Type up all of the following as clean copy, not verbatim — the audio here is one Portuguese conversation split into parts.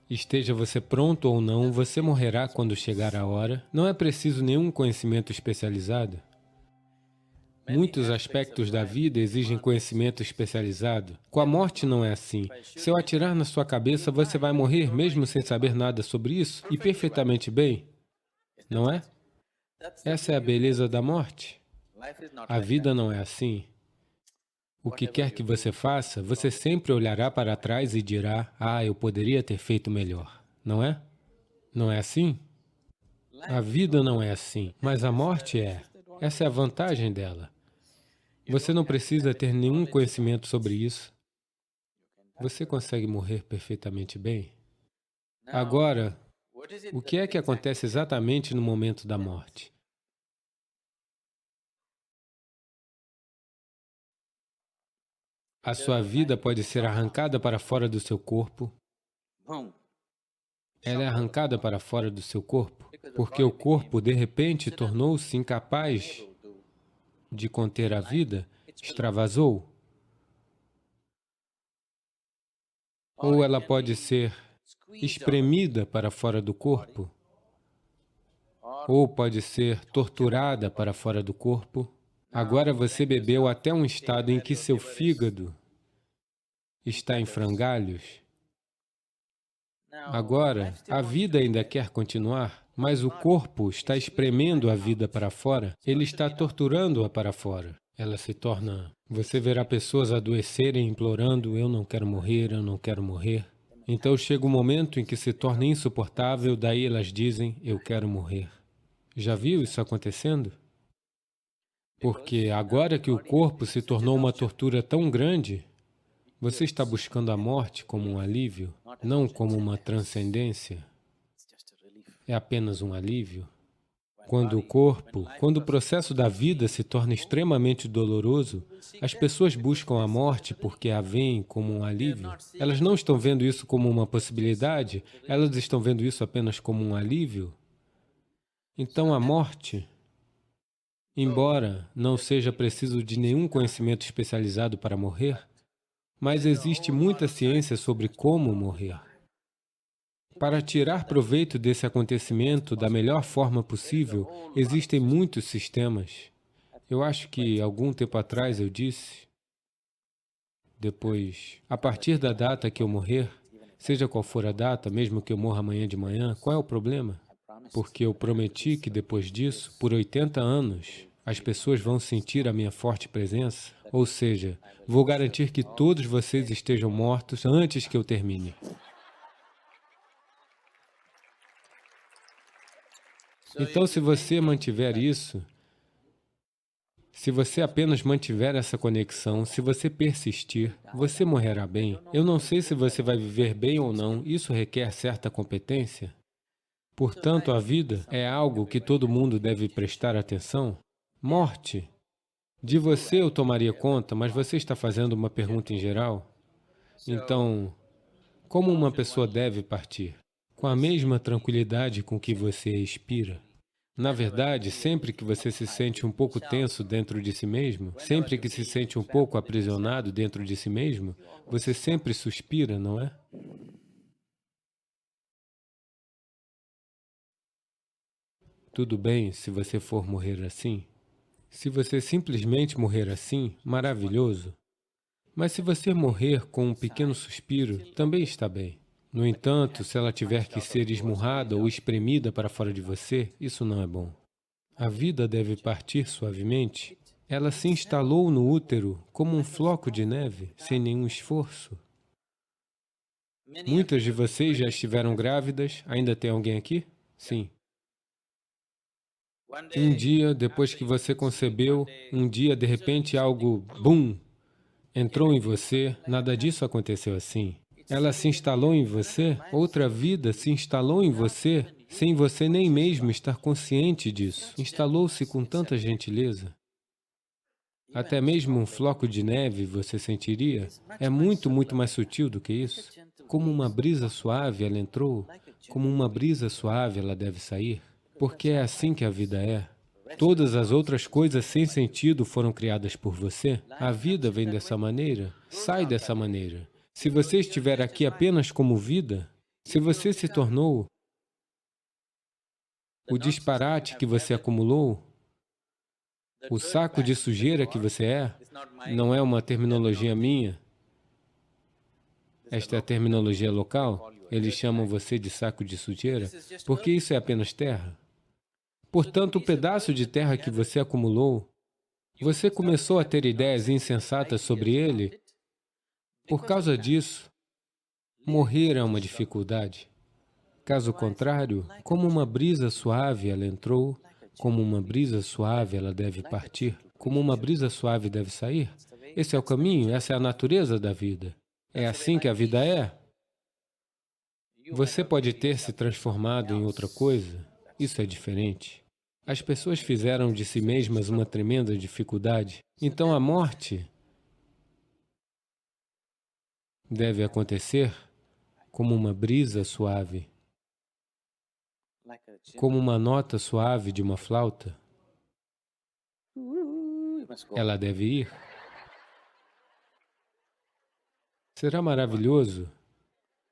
Esteja você pronto ou não, você morrerá quando chegar a hora. Não é preciso nenhum conhecimento especializado. Muitos aspectos da vida exigem conhecimento especializado. Com a morte não é assim. Se eu atirar na sua cabeça, você vai morrer mesmo sem saber nada sobre isso, e perfeitamente bem, não é? Essa é a beleza da morte. A vida não é assim. O que quer que você faça, você sempre olhará para trás e dirá, ah, eu poderia ter feito melhor. Não é? Não é assim? A vida não é assim, mas a morte é. Essa é a vantagem dela. Você não precisa ter nenhum conhecimento sobre isso. Você consegue morrer perfeitamente bem. Agora, o que é que acontece exatamente no momento da morte? A sua vida pode ser arrancada para fora do seu corpo. Ela é arrancada para fora do seu corpo, porque o corpo, de repente, tornou-se incapaz de conter a vida, extravasou. Ou ela pode ser espremida para fora do corpo, ou pode ser torturada para fora do corpo. Agora você bebeu até um estado em que seu fígado está em frangalhos. Agora, a vida ainda quer continuar, mas o corpo está espremendo a vida para fora, ele está torturando-a para fora. Ela se torna... Você verá pessoas adoecerem implorando, eu não quero morrer, eu não quero morrer. Então chega um momento em que se torna insuportável, daí elas dizem, eu quero morrer. Já viu isso acontecendo? Porque agora que o corpo se tornou uma tortura tão grande, você está buscando a morte como um alívio, não como uma transcendência. É apenas um alívio. Quando o processo da vida se torna extremamente doloroso, as pessoas buscam a morte porque a veem como um alívio. Elas não estão vendo isso como uma possibilidade, elas estão vendo isso apenas como um alívio. Então a morte, embora não seja preciso de nenhum conhecimento especializado para morrer, mas existe muita ciência sobre como morrer. Para tirar proveito desse acontecimento da melhor forma possível, existem muitos sistemas. Eu acho que algum tempo atrás eu disse, depois, a partir da data que eu morrer, seja qual for a data, mesmo que eu morra amanhã de manhã, qual é o problema? Porque eu prometi que depois disso, por 80 anos, as pessoas vão sentir a minha forte presença, ou seja, vou garantir que todos vocês estejam mortos antes que eu termine. Então, se você mantiver isso, se você apenas mantiver essa conexão, se você persistir, você morrerá bem. Eu não sei se você vai viver bem ou não, isso requer certa competência. Portanto, a vida é algo que todo mundo deve prestar atenção. Morte. De você eu tomaria conta, mas você está fazendo uma pergunta em geral. Então, como uma pessoa deve partir? Com a mesma tranquilidade com que você expira. Na verdade, sempre que você se sente um pouco tenso dentro de si mesmo, sempre que se sente um pouco aprisionado dentro de si mesmo, você sempre suspira, não é? Tudo bem se você for morrer assim. Se você simplesmente morrer assim, maravilhoso. Mas se você morrer com um pequeno suspiro, também está bem. No entanto, se ela tiver que ser esmurrada ou espremida para fora de você, isso não é bom. A vida deve partir suavemente. Ela se instalou no útero como um floco de neve, sem nenhum esforço. Muitas de vocês já estiveram grávidas. Ainda tem alguém aqui? Sim. Um dia, depois que você concebeu, um dia, de repente, algo, bum, entrou em você. Nada disso aconteceu assim. Ela se instalou em você, outra vida se instalou em você, sem você nem mesmo estar consciente disso. Instalou-se com tanta gentileza. Até mesmo um floco de neve você sentiria? É muito, muito mais sutil do que isso. Como uma brisa suave ela entrou, como uma brisa suave ela deve sair. Porque é assim que a vida é. Todas as outras coisas sem sentido foram criadas por você. A vida vem dessa maneira, sai dessa maneira. Se você estiver aqui apenas como vida, se você se tornou o disparate que você acumulou, o saco de sujeira que você é, não é uma terminologia minha, esta é a terminologia local, eles chamam você de saco de sujeira, porque isso é apenas terra. Portanto, o pedaço de terra que você acumulou, você começou a ter ideias insensatas sobre ele. Por causa disso, morrer é uma dificuldade. Caso contrário, como uma brisa suave ela entrou, como uma brisa suave ela deve partir, como uma brisa suave deve sair. Esse é o caminho, essa é a natureza da vida. É assim que a vida é. Você pode ter se transformado em outra coisa, isso é diferente. As pessoas fizeram de si mesmas uma tremenda dificuldade. Então a morte deve acontecer como uma brisa suave, como uma nota suave de uma flauta. Ela deve ir. Será maravilhoso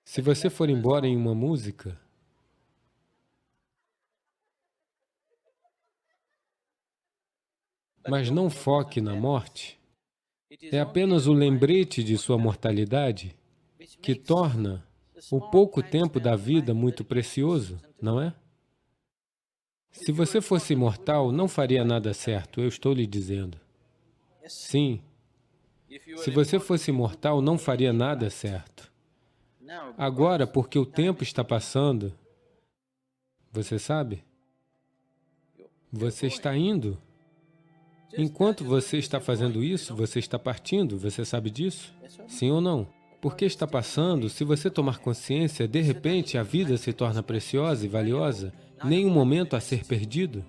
se você for embora em uma música. Mas não foque na morte. É apenas o lembrete de sua mortalidade que torna o pouco tempo da vida muito precioso, não é? Se você fosse imortal, não faria nada certo, eu estou lhe dizendo. Sim, se você fosse imortal, não faria nada certo. Agora, porque o tempo está passando, você sabe? Você está indo. Enquanto você está fazendo isso, você está partindo, você sabe disso? Sim ou não? Porque está passando, se você tomar consciência, de repente a vida se torna preciosa e valiosa, nenhum momento a ser perdido.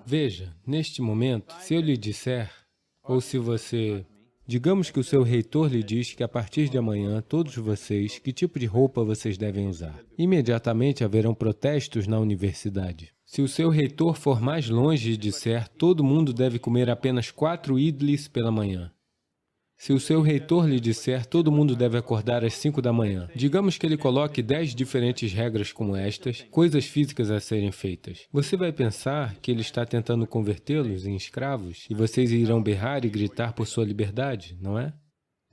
Veja, neste momento, se eu lhe disser, ou se você... Digamos que o seu reitor lhe diz que a partir de amanhã, todos vocês, que tipo de roupa vocês devem usar. Imediatamente haverão protestos na universidade. Se o seu reitor for mais longe e disser, todo mundo deve comer apenas 4 idlis pela manhã. Se o seu reitor lhe disser, todo mundo deve acordar às 5 da manhã. Digamos que ele coloque 10 diferentes regras como estas, coisas físicas a serem feitas. Você vai pensar que ele está tentando convertê-los em escravos e vocês irão berrar e gritar por sua liberdade, não é?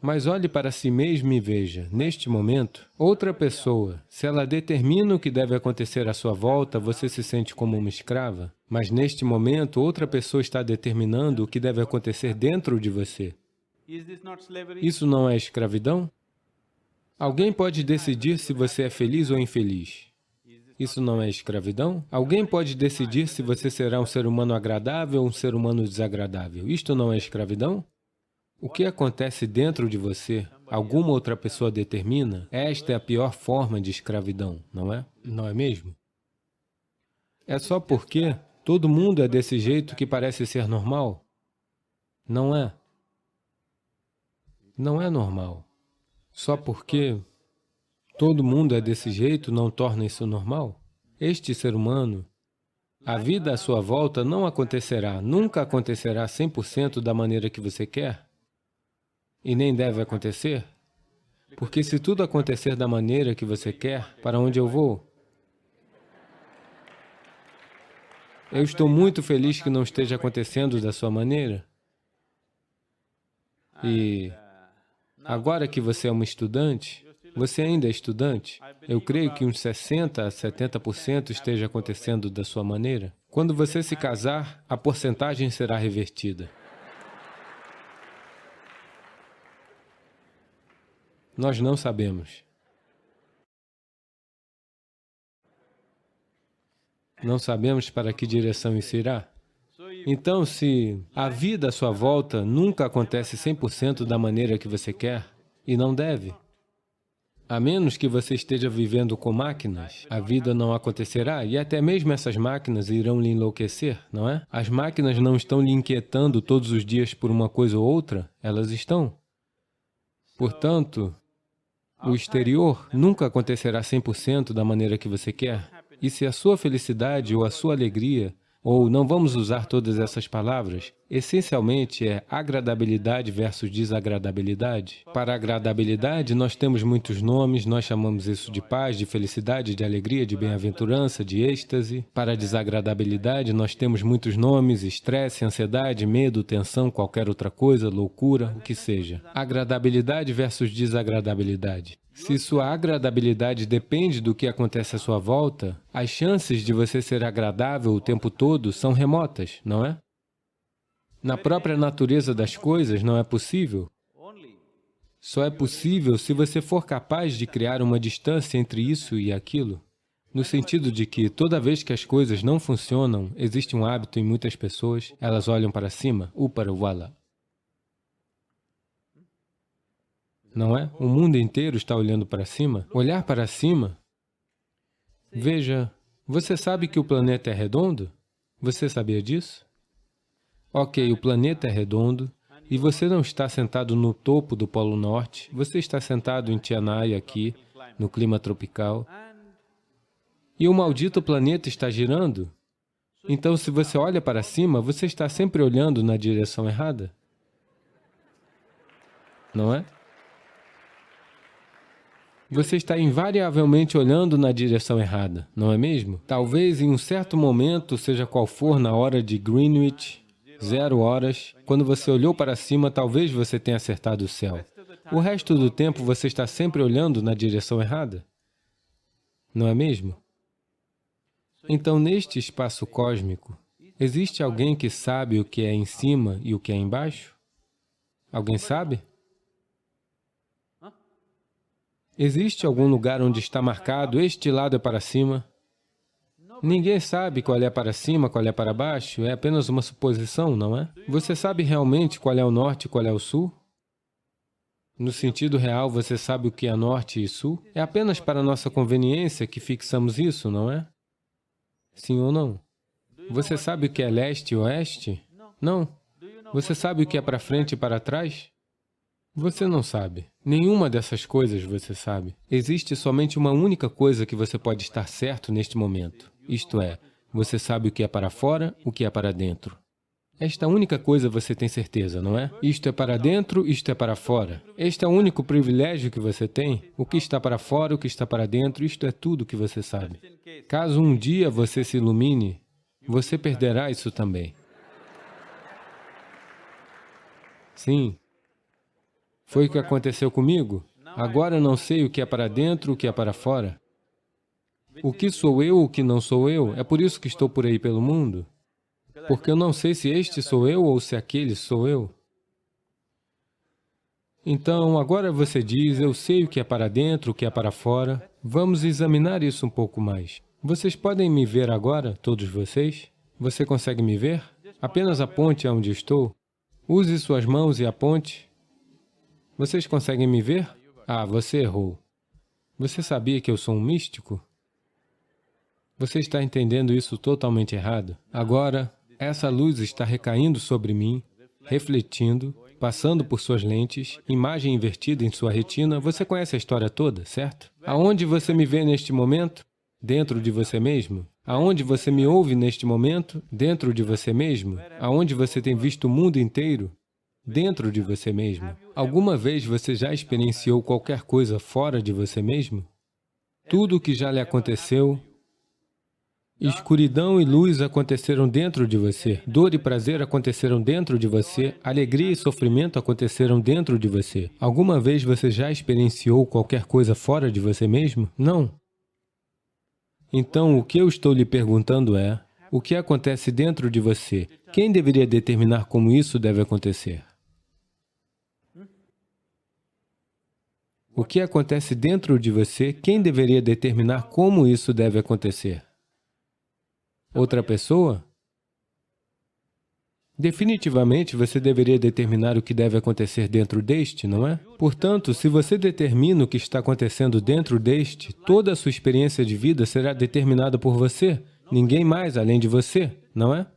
Mas olhe para si mesmo e veja, neste momento, outra pessoa, se ela determina o que deve acontecer à sua volta, você se sente como uma escrava. Mas neste momento, outra pessoa está determinando o que deve acontecer dentro de você. Isso não é escravidão? Alguém pode decidir se você é feliz ou infeliz. Isso não é escravidão? Alguém pode decidir se você será um ser humano agradável ou um ser humano desagradável. Isto não é escravidão? O que acontece dentro de você, alguma outra pessoa determina, esta é a pior forma de escravidão, não é? Não é mesmo? É só porque todo mundo é desse jeito que parece ser normal? Não é. Não é normal. Só porque todo mundo é desse jeito não torna isso normal? Este ser humano, a vida à sua volta não acontecerá, nunca acontecerá 100% da maneira que você quer. E nem deve acontecer. Porque se tudo acontecer da maneira que você quer, para onde eu vou? Eu estou muito feliz que não esteja acontecendo da sua maneira. E agora que você é uma estudante, você ainda é estudante, eu creio que uns 60% a 70% esteja acontecendo da sua maneira. Quando você se casar, a porcentagem será revertida. Nós não sabemos. Não sabemos para que direção isso irá. Então, se a vida à sua volta nunca acontece 100% da maneira que você quer, e não deve, a menos que você esteja vivendo com máquinas, a vida não acontecerá e até mesmo essas máquinas irão lhe enlouquecer, não é? As máquinas não estão lhe inquietando todos os dias por uma coisa ou outra, elas estão. Portanto, o exterior nunca acontecerá 100% da maneira que você quer. E se a sua felicidade ou a sua alegria, ou não vamos usar todas essas palavras, essencialmente é agradabilidade versus desagradabilidade. Para agradabilidade, nós temos muitos nomes, nós chamamos isso de paz, de felicidade, de alegria, de bem-aventurança, de êxtase. Para desagradabilidade, nós temos muitos nomes, estresse, ansiedade, medo, tensão, qualquer outra coisa, loucura, o que seja. Agradabilidade versus desagradabilidade. Se sua agradabilidade depende do que acontece à sua volta, as chances de você ser agradável o tempo todo são remotas, não é? Na própria natureza das coisas não é possível. Só é possível se você for capaz de criar uma distância entre isso e aquilo, no sentido de que toda vez que as coisas não funcionam, existe um hábito em muitas pessoas, elas olham para cima, para o wala. Não é? O mundo inteiro está olhando para cima. Olhar para cima, veja, você sabe que o planeta é redondo? Você sabia disso? Ok, o planeta é redondo e você não está sentado no topo do Polo Norte, você está sentado em Tianai aqui, no clima tropical, e o maldito planeta está girando. Então, se você olha para cima, você está sempre olhando na direção errada. Não é? Você está invariavelmente olhando na direção errada, não é mesmo? Talvez em um certo momento, seja qual for na hora de Greenwich, 0 horas, quando você olhou para cima, talvez você tenha acertado o céu. O resto do tempo você está sempre olhando na direção errada, não é mesmo? Então, neste espaço cósmico, existe alguém que sabe o que é em cima e o que é embaixo? Alguém sabe? Existe algum lugar onde está marcado, este lado é para cima? Ninguém sabe qual é para cima, qual é para baixo, é apenas uma suposição, não é? Você sabe realmente qual é o norte e qual é o sul? No sentido real, você sabe o que é norte e sul? É apenas para nossa conveniência que fixamos isso, não é? Sim ou não? Você sabe o que é leste e oeste? Não. Você sabe o que é para frente e para trás? Você não sabe. Nenhuma dessas coisas você sabe. Existe somente uma única coisa que você pode estar certo neste momento. Isto é, você sabe o que é para fora, o que é para dentro. Esta única coisa você tem certeza, não é? Isto é para dentro, isto é para fora. Este é o único privilégio que você tem. O que está para fora, o que está para dentro, isto é tudo que você sabe. Caso um dia você se ilumine, você perderá isso também. Sim. Foi o que aconteceu comigo. Agora eu não sei o que é para dentro, o que é para fora. O que sou eu, o que não sou eu, é por isso que estou por aí pelo mundo. Porque eu não sei se este sou eu ou se aquele sou eu. Então, agora você diz, eu sei o que é para dentro, o que é para fora. Vamos examinar isso um pouco mais. Vocês podem me ver agora, todos vocês? Você consegue me ver? Apenas aponte aonde estou. Use suas mãos e aponte. Vocês conseguem me ver? Ah, você errou. Você sabia que eu sou um místico? Você está entendendo isso totalmente errado. Agora, essa luz está recaindo sobre mim, refletindo, passando por suas lentes, imagem invertida em sua retina. Você conhece a história toda, certo? Aonde você me vê neste momento? Dentro de você mesmo. Aonde você me ouve neste momento? Dentro de você mesmo. Aonde você tem visto o mundo inteiro? Dentro de você mesmo. Alguma vez você já experienciou qualquer coisa fora de você mesmo? Tudo o que já lhe aconteceu, escuridão e luz aconteceram dentro de você, dor e prazer aconteceram dentro de você, alegria e sofrimento aconteceram dentro de você. Alguma vez você já experienciou qualquer coisa fora de você mesmo? Não. Então, o que eu estou lhe perguntando é, o que acontece dentro de você? Quem deveria determinar como isso deve acontecer? O que acontece dentro de você, quem deveria determinar como isso deve acontecer? Outra pessoa? Definitivamente, você deveria determinar o que deve acontecer dentro deste, não é? Portanto, se você determina o que está acontecendo dentro deste, toda a sua experiência de vida será determinada por você, ninguém mais além de você, não é?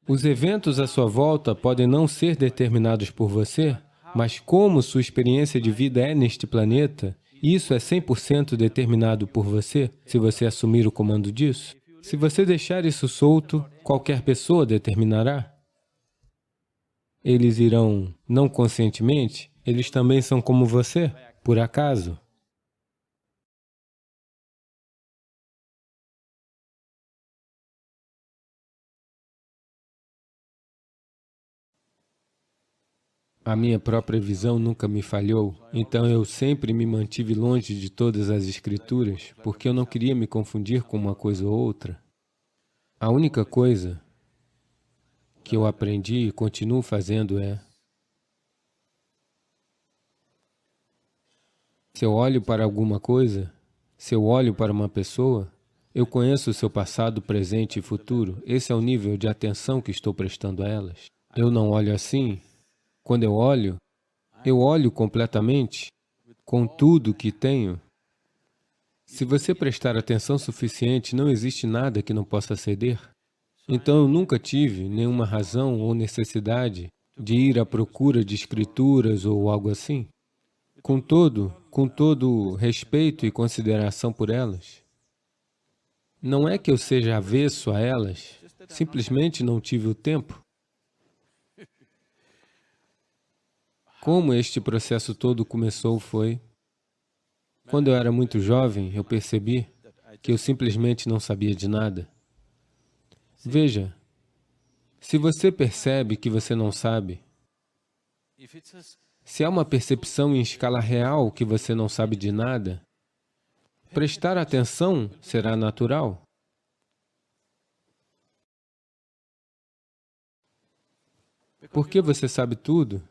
Os eventos à sua volta podem não ser determinados por você, mas como sua experiência de vida é neste planeta, Isso é 100% determinado por você, se você assumir o comando disso. Se você deixar isso solto, qualquer pessoa determinará. Eles irão, não conscientemente, eles também são como você, por acaso. A minha própria visão nunca me falhou, então eu sempre me mantive longe de todas as escrituras, porque eu não queria me confundir com uma coisa ou outra. A única coisa que eu aprendi e continuo fazendo é: se eu olho para alguma coisa, se eu olho para uma pessoa, eu conheço o seu passado, presente e futuro. Esse é o nível de atenção que estou prestando a elas. Eu não olho assim. Quando eu olho completamente, com tudo que tenho. Se você prestar atenção suficiente, não existe nada que não possa ceder. Então eu nunca tive nenhuma razão ou necessidade de ir à procura de escrituras ou algo assim. Com todo respeito e consideração por elas. Não é que eu seja avesso a elas, simplesmente não tive o tempo. Como este processo todo começou foi: quando eu era muito jovem, eu percebi que eu simplesmente não sabia de nada. Veja, se você percebe que você não sabe, se há uma percepção em escala real que você não sabe de nada, prestar atenção será natural. Por que você sabe tudo?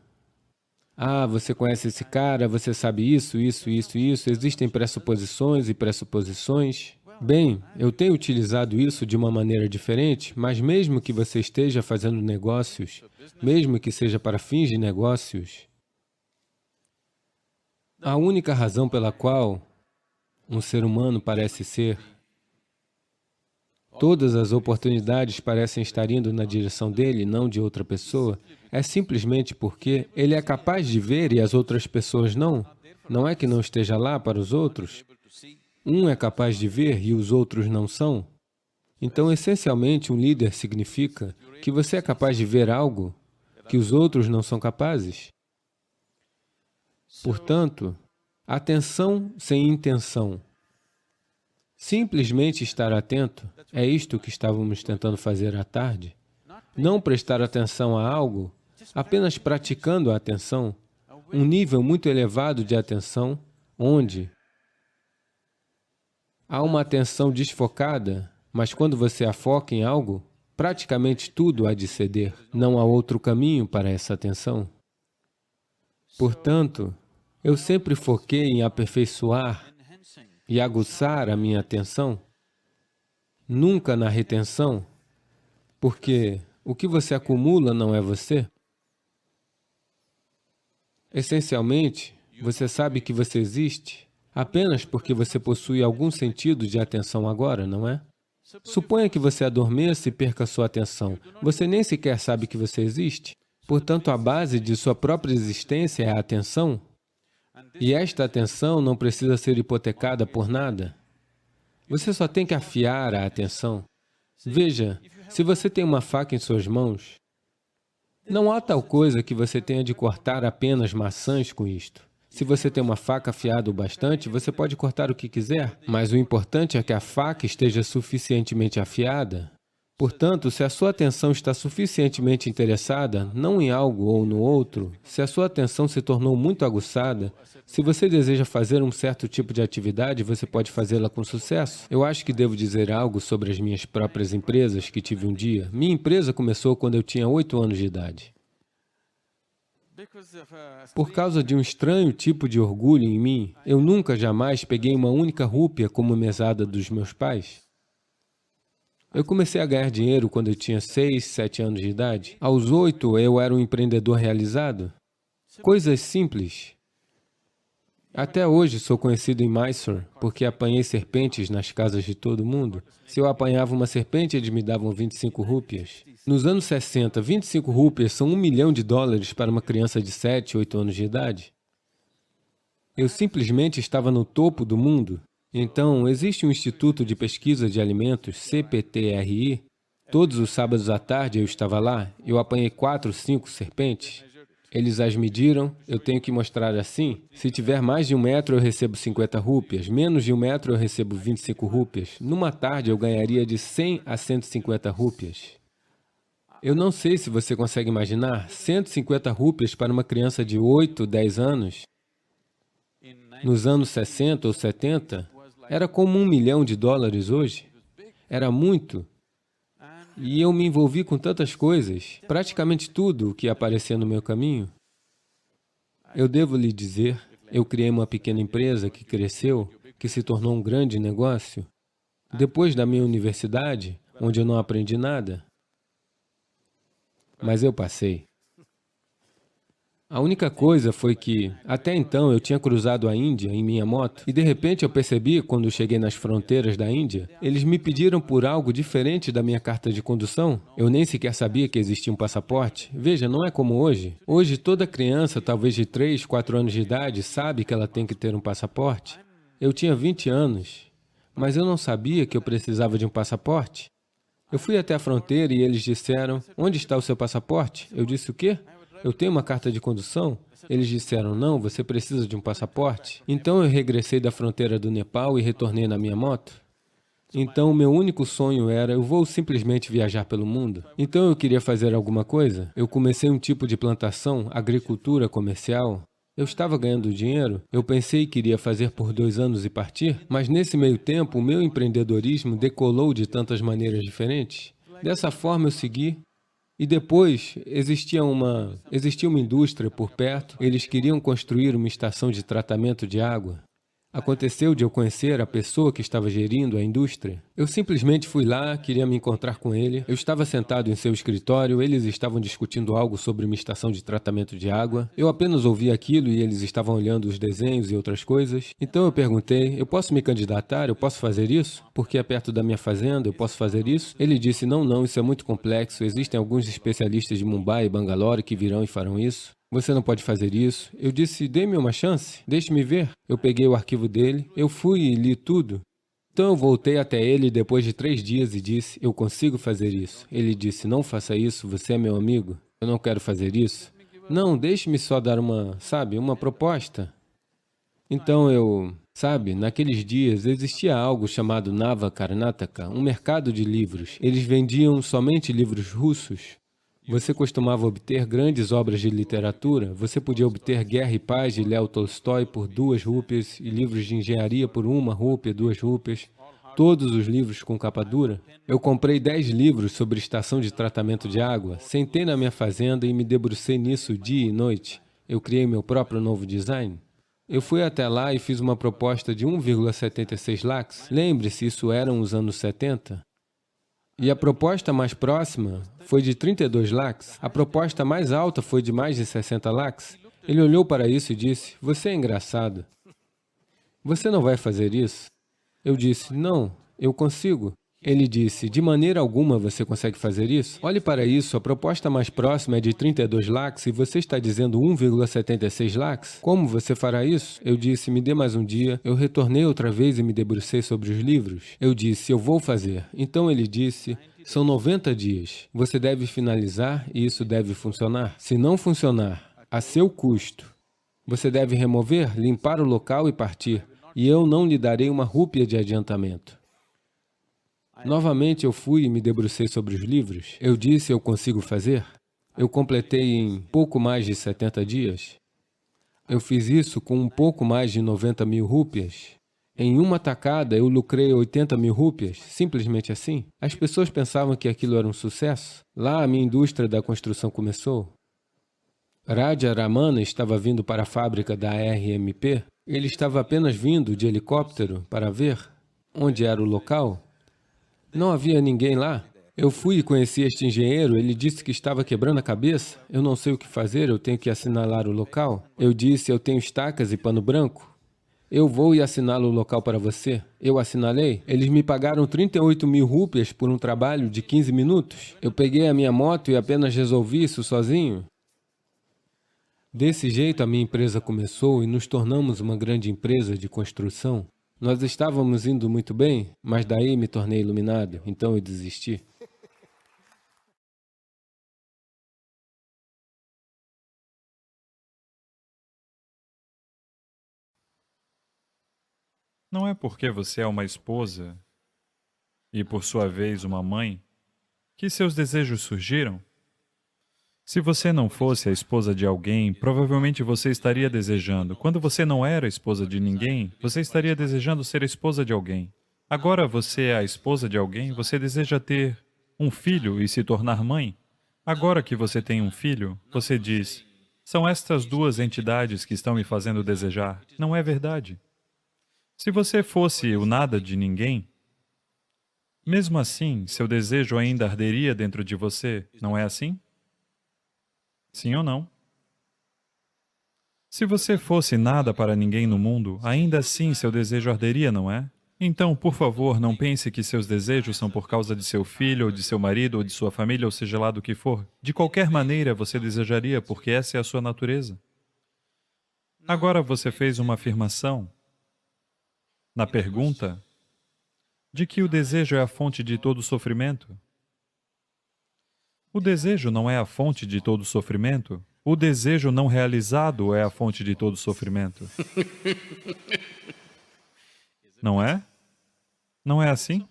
Ah, você conhece esse cara, você sabe isso, isso, isso, isso, existem pressuposições e pressuposições. Bem, eu tenho utilizado isso de uma maneira diferente, mas mesmo que você esteja fazendo negócios, mesmo que seja para fins de negócios, a única razão pela qual um ser humano parece ser, todas as oportunidades parecem estar indo na direção dele, não de outra pessoa, é simplesmente porque ele é capaz de ver e as outras pessoas não. Não é que não esteja lá para os outros. Um é capaz de ver e os outros não são. Então, essencialmente, um líder significa que você é capaz de ver algo que os outros não são capazes. Portanto, atenção sem intenção. Simplesmente estar atento, é isto que estávamos tentando fazer à tarde. Não prestar atenção a algo, apenas praticando a atenção, um nível muito elevado de atenção, onde há uma atenção desfocada, mas quando você a foca em algo, praticamente tudo há de ceder. Não há outro caminho para essa atenção. Portanto, eu sempre foquei em aperfeiçoar e aguçar a minha atenção, nunca na retenção, porque o que você acumula não é você. Essencialmente, você sabe que você existe apenas porque você possui algum sentido de atenção agora, não é? Suponha que você adormeça e perca sua atenção. Você nem sequer sabe que você existe. Portanto, a base de sua própria existência é a atenção. E esta atenção não precisa ser hipotecada por nada. Você só tem que afiar a atenção. Veja, se você tem uma faca em suas mãos, não há tal coisa que você tenha de cortar apenas maçãs com isto. Se você tem uma faca afiada o bastante, você pode cortar o que quiser, mas o importante é que a faca esteja suficientemente afiada. Portanto, se a sua atenção está suficientemente interessada, não em algo ou no outro, se a sua atenção se tornou muito aguçada, se você deseja fazer um certo tipo de atividade, você pode fazê-la com sucesso. Eu acho que devo dizer algo sobre as minhas próprias empresas que tive um dia. Minha empresa começou quando eu tinha 8 anos de idade. Por causa de um estranho tipo de orgulho em mim, eu nunca jamais peguei uma única rúpia como mesada dos meus pais. Eu comecei a ganhar dinheiro quando eu tinha 6, 7 anos de idade. Aos 8, eu era um empreendedor realizado. Coisas simples. Até hoje sou conhecido em Mysore porque apanhei serpentes nas casas de todo mundo. Se eu apanhava uma serpente, eles me davam 25 rúpias. Nos anos 60, 25 rúpias são $1 milhão para uma criança de 7, 8 anos de idade. Eu simplesmente estava no topo do mundo. Então, existe um Instituto de Pesquisa de Alimentos, CPTRI. Todos os sábados à tarde eu estava lá, eu apanhei 4, 5 serpentes. Eles as mediram, eu tenho que mostrar assim. Se tiver mais de 1 metro, eu recebo 50 rúpias. Menos de 1 metro, eu recebo 25 rúpias. Numa tarde, eu ganharia de 100 a 150 rúpias. Eu não sei se você consegue imaginar 150 rúpias para uma criança de 8, 10 anos. Nos anos 60 ou 70, era como $1 milhão hoje. Era muito. E eu me envolvi com tantas coisas, praticamente tudo o que aparecia no meu caminho. Eu devo lhe dizer, eu criei uma pequena empresa que cresceu, que se tornou um grande negócio. Depois da minha universidade, onde eu não aprendi nada, mas eu passei. A única coisa foi que, até então, eu tinha cruzado a Índia em minha moto e, de repente, eu percebi, quando cheguei nas fronteiras da Índia, eles me pediram por algo diferente da minha carta de condução. Eu nem sequer sabia que existia um passaporte. Veja, não é como hoje. Hoje, toda criança, talvez de 3, 4 anos de idade, sabe que ela tem que ter um passaporte. Eu tinha 20 anos, mas eu não sabia que eu precisava de um passaporte. Eu fui até a fronteira e eles disseram, onde está o seu passaporte? Eu disse, o quê? Eu tenho uma carta de condução? Eles disseram, não, você precisa de um passaporte. Então eu regressei da fronteira do Nepal e retornei na minha moto. Então o meu único sonho era, eu vou simplesmente viajar pelo mundo. Então eu queria fazer alguma coisa. Eu comecei um tipo de plantação, agricultura comercial. Eu estava ganhando dinheiro, eu pensei que iria fazer por 2 anos e partir, mas nesse meio tempo o meu empreendedorismo decolou de tantas maneiras diferentes. Dessa forma eu segui. E depois, existia uma indústria por perto, eles queriam construir uma estação de tratamento de água. Aconteceu de eu conhecer a pessoa que estava gerindo a indústria. Eu simplesmente fui lá, queria me encontrar com ele. Eu estava sentado em seu escritório, eles estavam discutindo algo sobre uma estação de tratamento de água. Eu apenas ouvi aquilo e eles estavam olhando os desenhos e outras coisas. Então eu perguntei, eu posso me candidatar? Eu posso fazer isso? Porque é perto da minha fazenda, eu posso fazer isso? Ele disse, não, isso é muito complexo, existem alguns especialistas de Mumbai e Bangalore que virão e farão isso. Você não pode fazer isso. Eu disse, dê-me uma chance, deixe-me ver. Eu peguei o arquivo dele, eu fui e li tudo. Então eu voltei até ele depois de 3 dias e disse, eu consigo fazer isso. Ele disse, não faça isso, você é meu amigo. Eu não quero fazer isso. Não, deixe-me só dar uma proposta. Então naqueles dias existia algo chamado Nava Karnataka, um mercado de livros. Eles vendiam somente livros russos. Você costumava obter grandes obras de literatura, você podia obter Guerra e Paz de Léo Tolstói por 2 rúpias e livros de engenharia por 1 rúpia, 2 rúpias, todos os livros com capa dura. Eu comprei 10 livros sobre estação de tratamento de água, sentei na minha fazenda e me debrucei nisso dia e noite. Eu criei meu próprio novo design. Eu fui até lá e fiz uma proposta de 1,76 lakhs. Lembre-se, isso eram os anos 70. E a proposta mais próxima foi de 32 lakhs. A proposta mais alta foi de mais de 60 lakhs. Ele olhou para isso e disse, você é engraçado. Você não vai fazer isso? Eu disse, não, eu consigo. Ele disse, de maneira alguma você consegue fazer isso? Olhe para isso, a proposta mais próxima é de 32 lakhs e você está dizendo 1,76 lakhs? Como você fará isso? Eu disse, me dê mais um dia. Eu retornei outra vez e me debrucei sobre os livros. Eu disse, eu vou fazer. Então ele disse, são 90 dias. Você deve finalizar e isso deve funcionar. Se não funcionar, a seu custo, você deve remover, limpar o local e partir. E eu não lhe darei 1 rúpia de adiantamento. Novamente eu fui e me debrucei sobre os livros. Eu disse, eu consigo fazer. Eu completei em pouco mais de 70 dias. Eu fiz isso com um pouco mais de 90 mil rúpias. Em uma tacada, eu lucrei 80 mil rúpias, simplesmente assim. As pessoas pensavam que aquilo era um sucesso. Lá a minha indústria da construção começou. Raja Ramana estava vindo para a fábrica da RMP. Ele estava apenas vindo de helicóptero para ver onde era o local. Não havia ninguém lá. Eu fui e conheci este engenheiro, ele disse que estava quebrando a cabeça. Eu não sei o que fazer, eu tenho que assinalar o local. Eu disse, eu tenho estacas e pano branco. Eu vou e assinalo o local para você. Eu assinalei. Eles me pagaram 38 mil rúpias por um trabalho de 15 minutos. Eu peguei a minha moto e apenas resolvi isso sozinho. Desse jeito, a minha empresa começou e nos tornamos uma grande empresa de construção. Nós estávamos indo muito bem, mas daí me tornei iluminado, então eu desisti. Não é porque você é uma esposa e, por sua vez, uma mãe, que seus desejos surgiram. Se você não fosse a esposa de alguém, provavelmente você estaria desejando. Quando você não era a esposa de ninguém, você estaria desejando ser a esposa de alguém. Agora você é a esposa de alguém, você deseja ter um filho e se tornar mãe. Agora que você tem um filho, você diz, são estas duas entidades que estão me fazendo desejar. Não é verdade. Se você fosse o nada de ninguém, mesmo assim, seu desejo ainda arderia dentro de você, não é assim? Sim ou não? Se você fosse nada para ninguém no mundo, ainda assim seu desejo arderia, não é? Então, por favor, não pense que seus desejos são por causa de seu filho, ou de seu marido, ou de sua família, ou seja lá do que for. De qualquer maneira, você desejaria, porque essa é a sua natureza. Agora você fez uma afirmação na pergunta de que o desejo é a fonte de todo sofrimento. O desejo não é a fonte de todo sofrimento. O desejo não realizado é a fonte de todo sofrimento. Não é? Não é assim?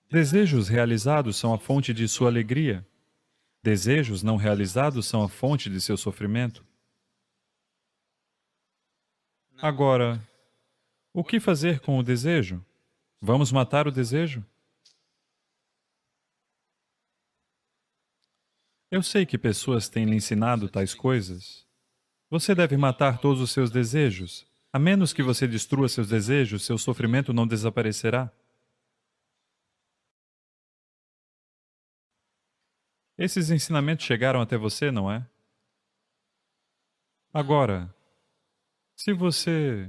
Desejos realizados são a fonte de sua alegria. Desejos não realizados são a fonte de seu sofrimento. Agora, o que fazer com o desejo? Vamos matar o desejo? Eu sei que pessoas têm lhe ensinado tais coisas. Você deve matar todos os seus desejos. A menos que você destrua seus desejos, seu sofrimento não desaparecerá. Esses ensinamentos chegaram até você, não é? Agora, se você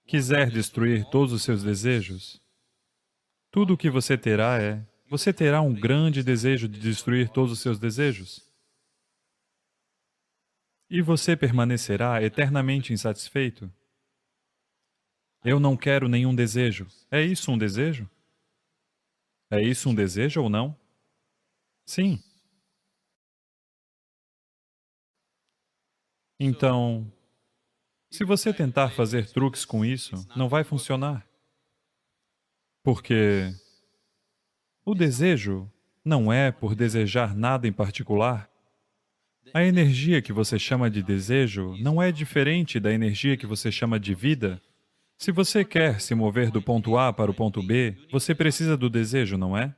quiser destruir todos os seus desejos, tudo o que você terá um grande desejo de destruir todos os seus desejos. E você permanecerá eternamente insatisfeito. Eu não quero nenhum desejo. É isso um desejo? É isso um desejo ou não? Sim. Então, se você tentar fazer truques com isso, não vai funcionar. Porque o desejo não é por desejar nada em particular. A energia que você chama de desejo não é diferente da energia que você chama de vida. Se você quer se mover do ponto A para o ponto B, você precisa do desejo, não é?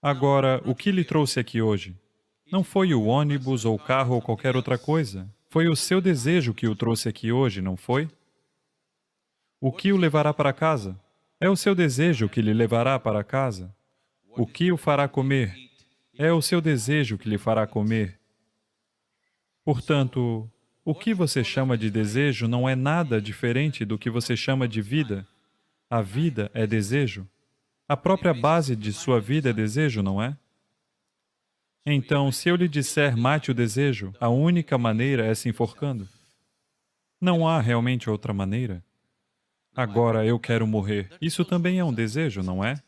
Agora, o que lhe trouxe aqui hoje? Não foi o ônibus ou o carro ou qualquer outra coisa. Foi o seu desejo que o trouxe aqui hoje, não foi? O que o levará para casa? É o seu desejo que lhe levará para casa. O que o fará comer? É o seu desejo que lhe fará comer. Portanto, o que você chama de desejo não é nada diferente do que você chama de vida. A vida é desejo. A própria base de sua vida é desejo, não é? Então, se eu lhe disser mate o desejo, a única maneira é se enforcando. Não há realmente outra maneira. Agora eu quero morrer. Isso também é um desejo, não é?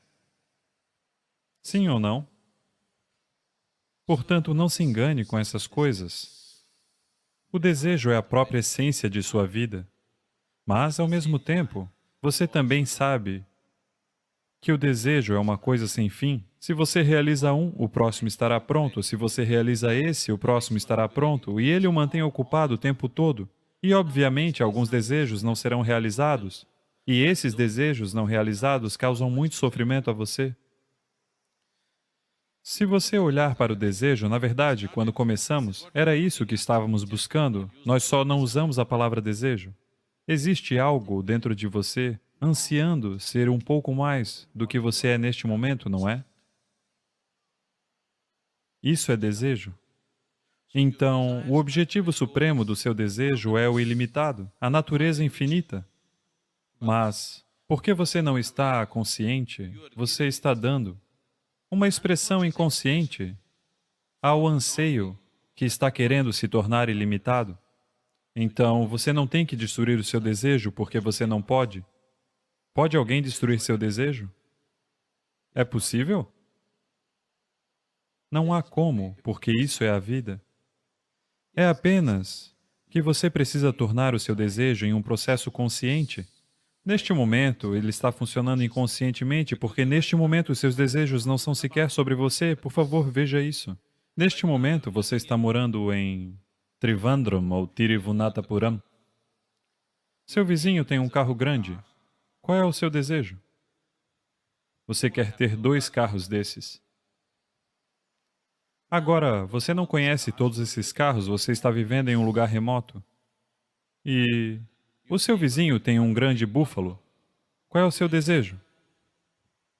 Sim ou não? Portanto, não se engane com essas coisas. O desejo é a própria essência de sua vida. Mas, ao mesmo tempo, você também sabe que o desejo é uma coisa sem fim. Se você realiza um, o próximo estará pronto. Se você realiza esse, o próximo estará pronto. E ele o mantém ocupado o tempo todo. E, obviamente, alguns desejos não serão realizados. E esses desejos não realizados causam muito sofrimento a você. Se você olhar para o desejo, na verdade, quando começamos, era isso que estávamos buscando, nós só não usamos a palavra desejo. Existe algo dentro de você ansiando ser um pouco mais do que você é neste momento, não é? Isso é desejo. Então, o objetivo supremo do seu desejo é o ilimitado, a natureza infinita. Mas, porque você não está consciente, você está dando uma expressão inconsciente há o anseio que está querendo se tornar ilimitado. Então, você não tem que destruir o seu desejo porque você não pode. Pode alguém destruir seu desejo? É possível? Não há como, porque isso é a vida. É apenas que você precisa tornar o seu desejo em um processo consciente. Neste momento, ele está funcionando inconscientemente, porque neste momento os seus desejos não são sequer sobre você. Por favor, veja isso. Neste momento, você está morando em Trivandrum ou Tiruvunanthapuram. Seu vizinho tem um carro grande. Qual é o seu desejo? Você quer ter 2 carros desses. Agora, você não conhece todos esses carros, você está vivendo em um lugar remoto. E o seu vizinho tem um grande búfalo. Qual é o seu desejo?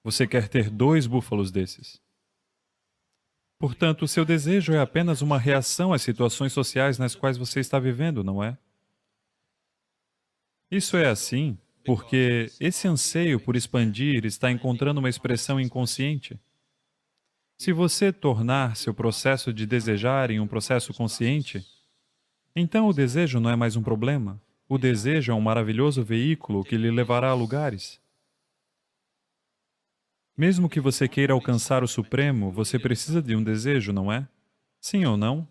Você quer ter 2 búfalos desses. Portanto, o seu desejo é apenas uma reação às situações sociais nas quais você está vivendo, não é? Isso é assim porque esse anseio por expandir está encontrando uma expressão inconsciente. Se você tornar seu processo de desejar em um processo consciente, então o desejo não é mais um problema. O desejo é um maravilhoso veículo que lhe levará a lugares. Mesmo que você queira alcançar o Supremo, você precisa de um desejo, não é? Sim ou não?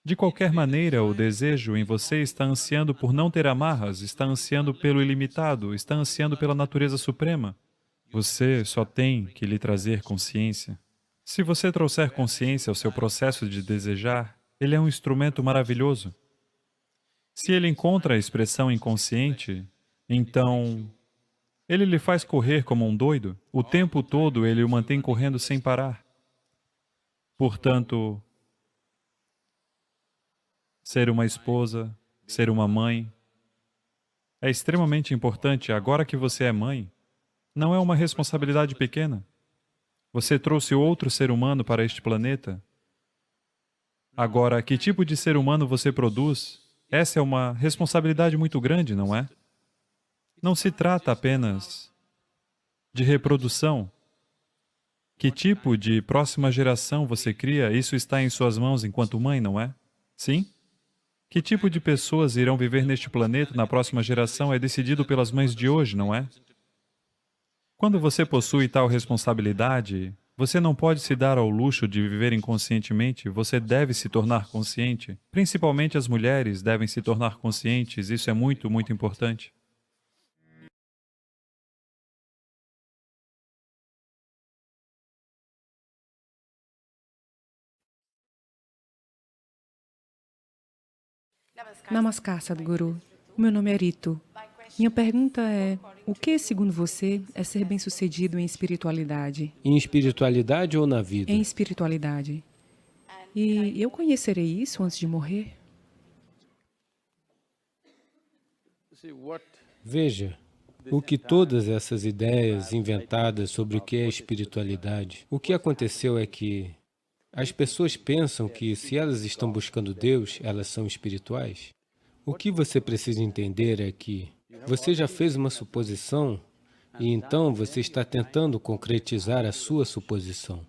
De qualquer maneira, o desejo em você está ansiando por não ter amarras, está ansiando pelo ilimitado, está ansiando pela natureza suprema. Você só tem que lhe trazer consciência. Se você trouxer consciência ao seu processo de desejar, ele é um instrumento maravilhoso. Se ele encontra a expressão inconsciente, então ele lhe faz correr como um doido. O tempo todo ele o mantém correndo sem parar. Portanto, ser uma esposa, ser uma mãe, é extremamente importante. Agora que você é mãe, não é uma responsabilidade pequena. Você trouxe outro ser humano para este planeta. Agora, que tipo de ser humano você produz? Essa é uma responsabilidade muito grande, não é? Não se trata apenas de reprodução. Que tipo de próxima geração você cria, isso está em suas mãos enquanto mãe, não é? Sim? Que tipo de pessoas irão viver neste planeta na próxima geração é decidido pelas mães de hoje, não é? Quando você possui tal responsabilidade, você não pode se dar ao luxo de viver inconscientemente, você deve se tornar consciente. Principalmente as mulheres devem se tornar conscientes, isso é muito, muito importante. Namaskar, Sadhguru. Meu nome é Rito. Minha pergunta é, o que, segundo você, é ser bem-sucedido em espiritualidade? Em espiritualidade ou na vida? Em espiritualidade. E eu conhecerei isso antes de morrer? Veja, o que todas essas ideias inventadas sobre o que é espiritualidade, o que aconteceu é que as pessoas pensam que se elas estão buscando Deus, elas são espirituais. O que você precisa entender é que você já fez uma suposição e então você está tentando concretizar a sua suposição.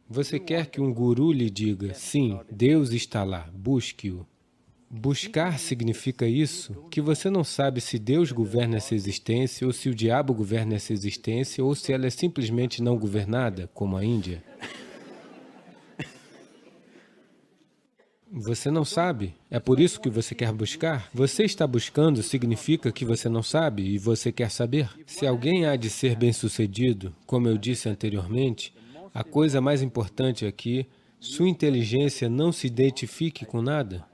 Você quer que um guru lhe diga, sim, Deus está lá, busque-o. Buscar significa isso, que você não sabe se Deus governa essa existência, ou se o diabo governa essa existência, ou se ela é simplesmente não governada, como a Índia. Você não sabe. É por isso que você quer buscar? Você está buscando significa que você não sabe e você quer saber. Se alguém há de ser bem-sucedido, como eu disse anteriormente, a coisa mais importante é que sua inteligência não se identifique com nada.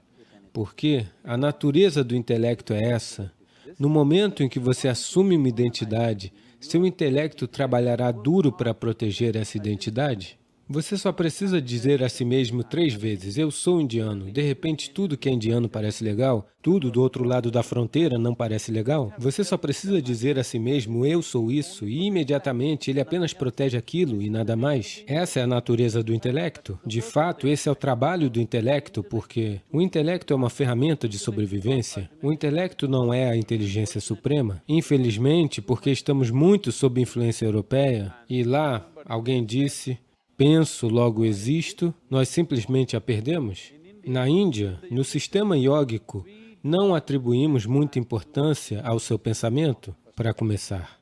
Porque a natureza do intelecto é essa. No momento em que você assume uma identidade, seu intelecto trabalhará duro para proteger essa identidade. Você só precisa dizer a si mesmo 3 vezes, eu sou indiano. De repente, tudo que é indiano parece legal, tudo do outro lado da fronteira não parece legal. Você só precisa dizer a si mesmo, eu sou isso, e imediatamente ele apenas protege aquilo e nada mais. Essa é a natureza do intelecto. De fato, esse é o trabalho do intelecto, porque o intelecto é uma ferramenta de sobrevivência. O intelecto não é a inteligência suprema. Infelizmente, porque estamos muito sob influência europeia, e lá alguém disse, penso, logo existo, nós simplesmente a perdemos? Na Índia, no sistema iógico, não atribuímos muita importância ao seu pensamento, para começar.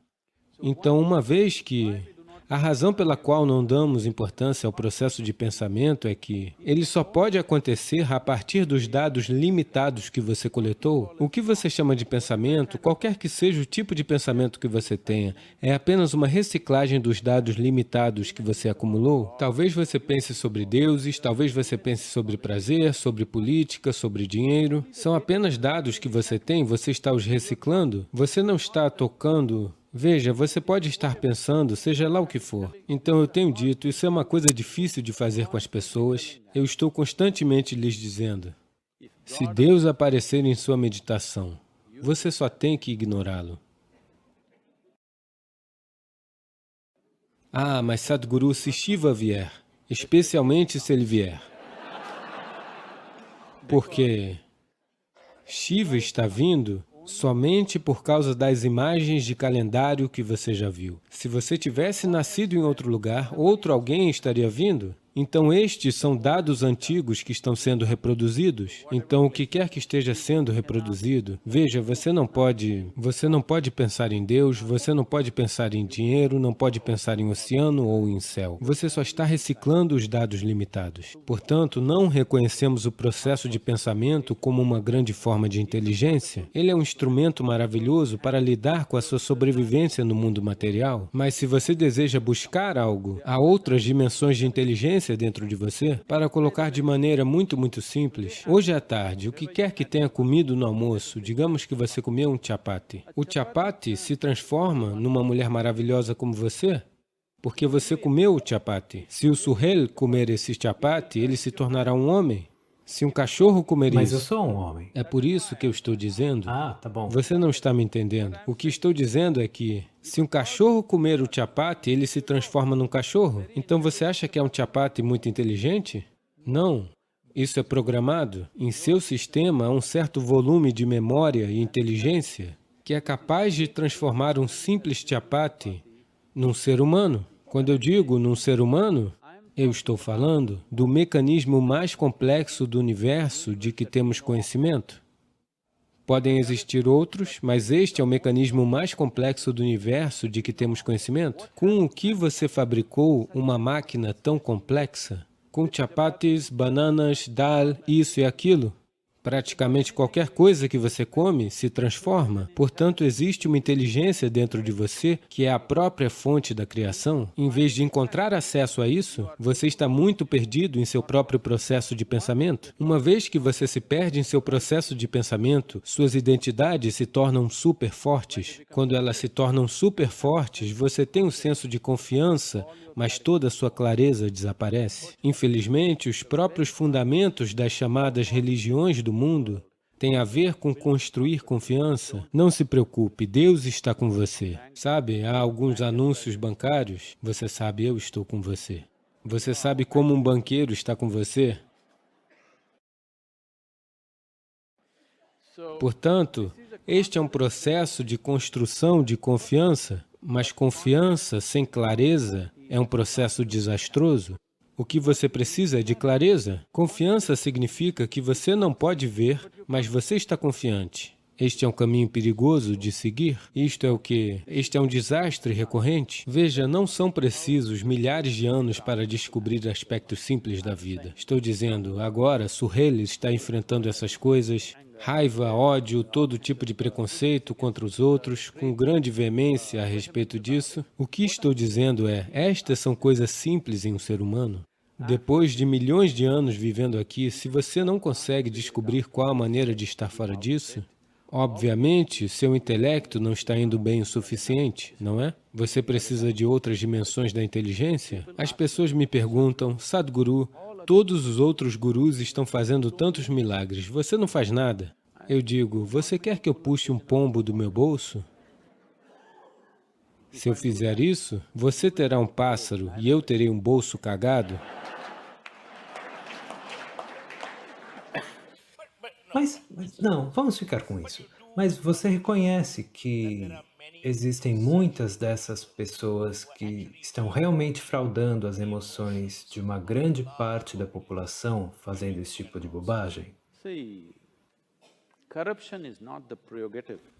Então, uma vez que a razão pela qual não damos importância ao processo de pensamento é que ele só pode acontecer a partir dos dados limitados que você coletou. O que você chama de pensamento, qualquer que seja o tipo de pensamento que você tenha, é apenas uma reciclagem dos dados limitados que você acumulou. Talvez você pense sobre deuses, talvez você pense sobre prazer, sobre política, sobre dinheiro. São apenas dados que você tem, você está os reciclando, você não está tocando. Veja, você pode estar pensando, seja lá o que for. Então, eu tenho dito, isso é uma coisa difícil de fazer com as pessoas. Eu estou constantemente lhes dizendo, se Deus aparecer em sua meditação, você só tem que ignorá-lo. Ah, mas Sadhguru, se Shiva vier, especialmente se ele vier. Porque Shiva está vindo somente por causa das imagens de calendário que você já viu. Se você tivesse nascido em outro lugar, outro alguém estaria vindo? Então, estes são dados antigos que estão sendo reproduzidos. Então, o que quer que esteja sendo reproduzido, veja, você não pode pensar em Deus, você não pode pensar em dinheiro, não pode pensar em oceano ou em céu. Você só está reciclando os dados limitados. Portanto, não reconhecemos o processo de pensamento como uma grande forma de inteligência. Ele é um instrumento maravilhoso para lidar com a sua sobrevivência no mundo material. Mas se você deseja buscar algo, há outras dimensões de inteligência dentro de você, para colocar de maneira muito simples. Hoje à tarde, o que quer que tenha comido no almoço, digamos que você comeu um chapati. O chapati se transforma numa mulher maravilhosa como você, porque você comeu o chapati. Se o Suhel comer esse chapati, ele se tornará um homem. Se um cachorro comer Mas isso... eu sou um homem. É por isso que eu estou dizendo... Ah, tá bom. Você não está me entendendo. O que estou dizendo é que, se um cachorro comer o chapati, ele se transforma num cachorro. Então você acha que é um chapati muito inteligente? Não. Isso é programado. Em seu sistema há um certo volume de memória e inteligência que é capaz de transformar um simples chapati num ser humano. Quando eu digo num ser humano, eu estou falando do mecanismo mais complexo do universo de que temos conhecimento. Podem existir outros, mas este é o mecanismo mais complexo do universo de que temos conhecimento. Com o que você fabricou uma máquina tão complexa? Com chapatis, bananas, dal, isso e aquilo? Praticamente qualquer coisa que você come se transforma. Portanto, existe uma inteligência dentro de você que é a própria fonte da criação. Em vez de encontrar acesso a isso, você está muito perdido em seu próprio processo de pensamento. Uma vez que você se perde em seu processo de pensamento, suas identidades se tornam super fortes. Quando elas se tornam super fortes, você tem um senso de confiança, mas toda a sua clareza desaparece. Infelizmente, os próprios fundamentos das chamadas religiões do mundo têm a ver com construir confiança. Não se preocupe, Deus está com você. Sabe, há alguns anúncios bancários, você sabe, eu estou com você. Você sabe como um banqueiro está com você? Portanto, este é um processo de construção de confiança, mas confiança sem clareza é um processo desastroso. O que você precisa é de clareza. Confiança significa que você não pode ver, mas você está confiante. Este é um caminho perigoso de seguir. Isto é o quê? Este é um desastre recorrente. Veja, não são precisos milhares de anos para descobrir aspectos simples da vida. Estou dizendo, agora, Suhel está enfrentando essas coisas, raiva, ódio, todo tipo de preconceito contra os outros, com grande veemência a respeito disso. O que estou dizendo é, estas são coisas simples em um ser humano. Depois de milhões de anos vivendo aqui, se você não consegue descobrir qual a maneira de estar fora disso, obviamente, seu intelecto não está indo bem o suficiente, não é? Você precisa de outras dimensões da inteligência? As pessoas me perguntam, Sadhguru, todos os outros gurus estão fazendo tantos milagres, você não faz nada? Eu digo, você quer que eu puxe um pombo do meu bolso? Se eu fizer isso, você terá um pássaro e eu terei um bolso cagado? Mas não, vamos ficar com isso. Mas você reconhece que existem muitas dessas pessoas que estão realmente fraudando as emoções de uma grande parte da população fazendo esse tipo de bobagem?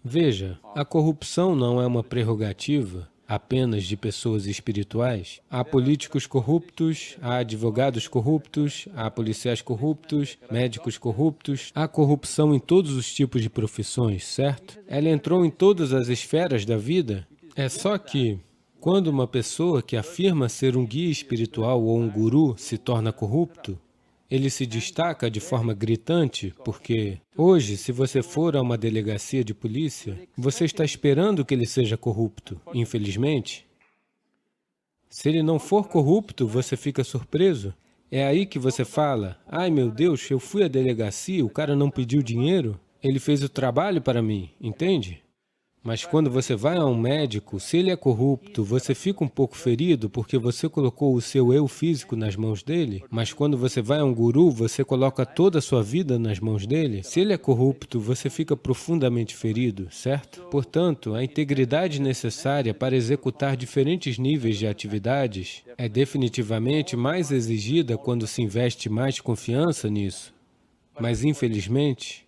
Veja, a corrupção não é uma prerrogativa apenas de pessoas espirituais. Há políticos corruptos, há advogados corruptos, há policiais corruptos, médicos corruptos. Há corrupção em todos os tipos de profissões, certo? Ela entrou em todas as esferas da vida. É só que, quando uma pessoa que afirma ser um guia espiritual ou um guru se torna corrupto, ele se destaca de forma gritante, porque hoje, se você for a uma delegacia de polícia, você está esperando que ele seja corrupto, infelizmente. Se ele não for corrupto, você fica surpreso. É aí que você fala, ai meu Deus, eu fui à delegacia, o cara não pediu dinheiro, ele fez o trabalho para mim, entende? Mas quando você vai a um médico, se ele é corrupto, você fica um pouco ferido porque você colocou o seu eu físico nas mãos dele. Mas quando você vai a um guru, você coloca toda a sua vida nas mãos dele. Se ele é corrupto, você fica profundamente ferido, certo? Portanto, a integridade necessária para executar diferentes níveis de atividades é definitivamente mais exigida quando se investe mais confiança nisso. Mas, infelizmente,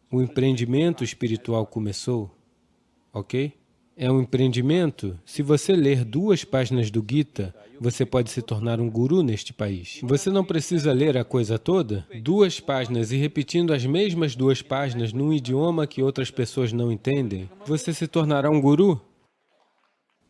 o empreendimento espiritual começou. Ok? É um empreendimento. Se você ler 2 páginas do Gita, você pode se tornar um guru neste país. Você não precisa ler a coisa toda, 2 páginas e repetindo as mesmas 2 páginas num idioma que outras pessoas não entendem, você se tornará um guru.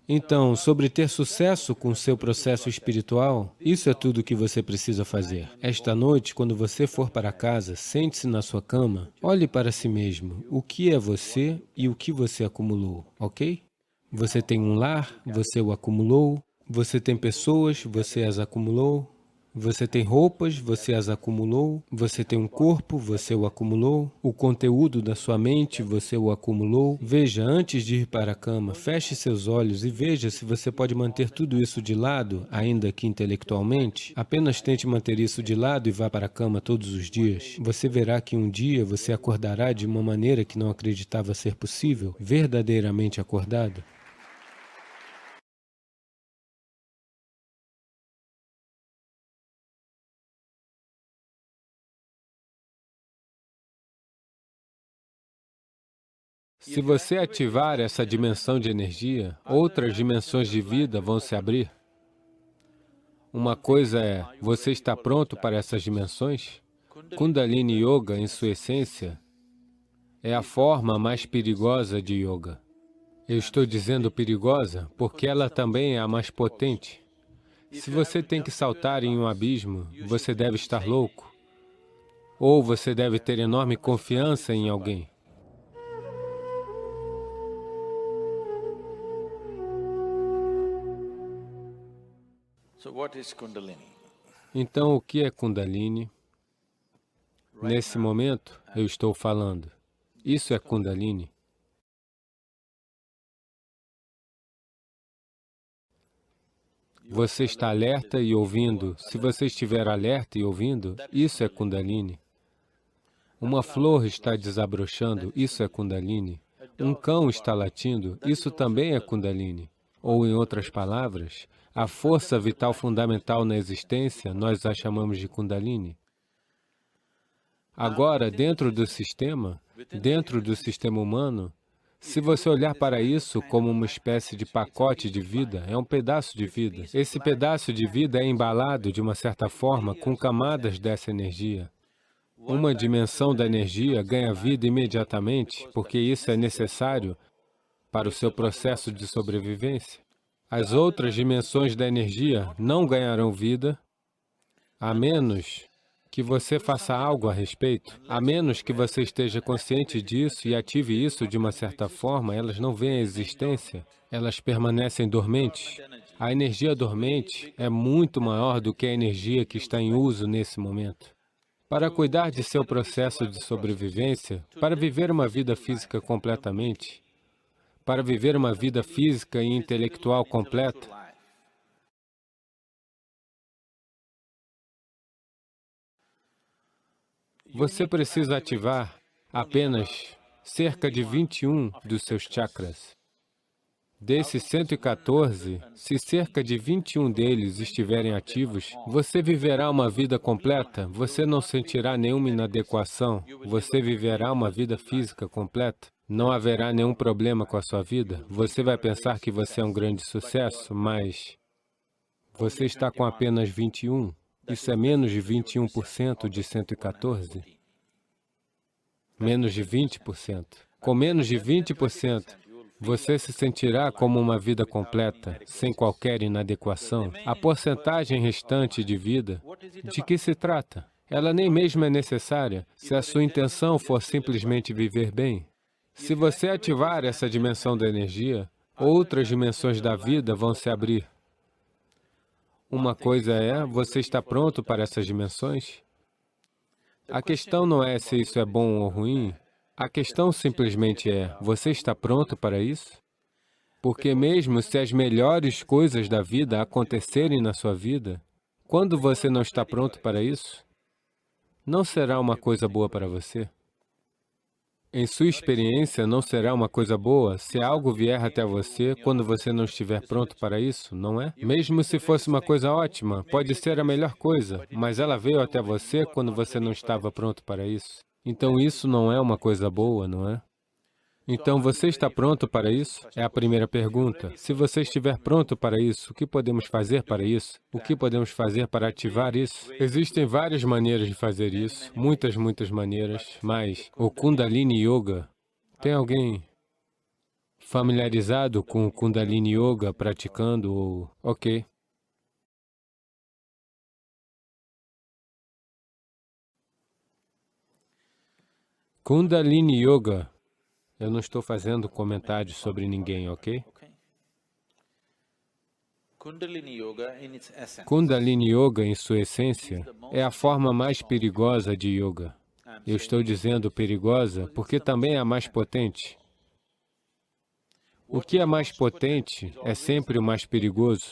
Então, sobre ter sucesso com seu processo espiritual, isso é tudo o que você precisa fazer. Esta noite, quando você for para casa, sente-se na sua cama, olhe para si mesmo, o que é você e o que você acumulou, ok? Você tem um lar, você o acumulou, você tem pessoas, você as acumulou, você tem roupas, você as acumulou, você tem um corpo, você o acumulou, o conteúdo da sua mente, você o acumulou. Veja, antes de ir para a cama, feche seus olhos e veja se você pode manter tudo isso de lado, ainda que intelectualmente. Apenas tente manter isso de lado e vá para a cama todos os dias. Você verá que um dia você acordará de uma maneira que não acreditava ser possível, verdadeiramente acordado. Se você ativar essa dimensão de energia, outras dimensões de vida vão se abrir. Uma coisa é, você está pronto para essas dimensões? Kundalini Yoga, em sua essência, é a forma mais perigosa de yoga. Eu estou dizendo perigosa porque ela também é a mais potente. Se você tem que saltar em um abismo, você deve estar louco. Ou você deve ter enorme confiança em alguém. Então, o que é Kundalini? Nesse momento, eu estou falando. Isso é Kundalini. Você está alerta e ouvindo. Se você estiver alerta e ouvindo, isso é Kundalini. Uma flor está desabrochando, isso é Kundalini. Um cão está latindo, isso também é Kundalini. Ou, em outras palavras, a força vital fundamental na existência, nós a chamamos de Kundalini. Agora, dentro do sistema humano, se você olhar para isso como uma espécie de pacote de vida, é um pedaço de vida. Esse pedaço de vida é embalado, de uma certa forma, com camadas dessa energia. Uma dimensão da energia ganha vida imediatamente, porque isso é necessário para o seu processo de sobrevivência. As outras dimensões da energia não ganharão vida, a menos que você faça algo a respeito, a menos que você esteja consciente disso e ative isso de uma certa forma, elas não vêm à existência, elas permanecem dormentes. A energia dormente é muito maior do que a energia que está em uso nesse momento. Para cuidar de seu processo de sobrevivência, para viver uma vida física completamente, para viver uma vida física e intelectual completa, você precisa ativar apenas cerca de 21 dos seus chakras. Desses 114, se cerca de 21 deles estiverem ativos, você viverá uma vida completa, você não sentirá nenhuma inadequação, você viverá uma vida física completa. Não haverá nenhum problema com a sua vida. Você vai pensar que você é um grande sucesso, mas você está com apenas 21. Isso é menos de 21% de 114. Menos de 20%. Com menos de 20%, você se sentirá como uma vida completa, sem qualquer inadequação. A porcentagem restante de vida, de que se trata? Ela nem mesmo é necessária, se a sua intenção for simplesmente viver bem. Se você ativar essa dimensão da energia, outras dimensões da vida vão se abrir. Uma coisa é, você está pronto para essas dimensões? A questão não é se isso é bom ou ruim. A questão simplesmente é, você está pronto para isso? Porque mesmo se as melhores coisas da vida acontecerem na sua vida, quando você não está pronto para isso, não será uma coisa boa para você. Em sua experiência, não será uma coisa boa se algo vier até você quando você não estiver pronto para isso, não é? Mesmo se fosse uma coisa ótima, pode ser a melhor coisa, mas ela veio até você quando você não estava pronto para isso. Então isso não é uma coisa boa, não é? Então você está pronto para isso? É a primeira pergunta. Se você estiver pronto para isso, o que podemos fazer para isso? O que podemos fazer para ativar isso? Existem várias maneiras de fazer isso, muitas maneiras, mas o Kundalini Yoga, tem alguém familiarizado com o Kundalini Yoga praticando ou... Ok. Kundalini Yoga, eu não estou fazendo comentários sobre ninguém, ok? Kundalini Yoga, em sua essência, é a forma mais perigosa de yoga. Eu estou dizendo perigosa porque também é a mais potente. O que é mais potente é sempre o mais perigoso,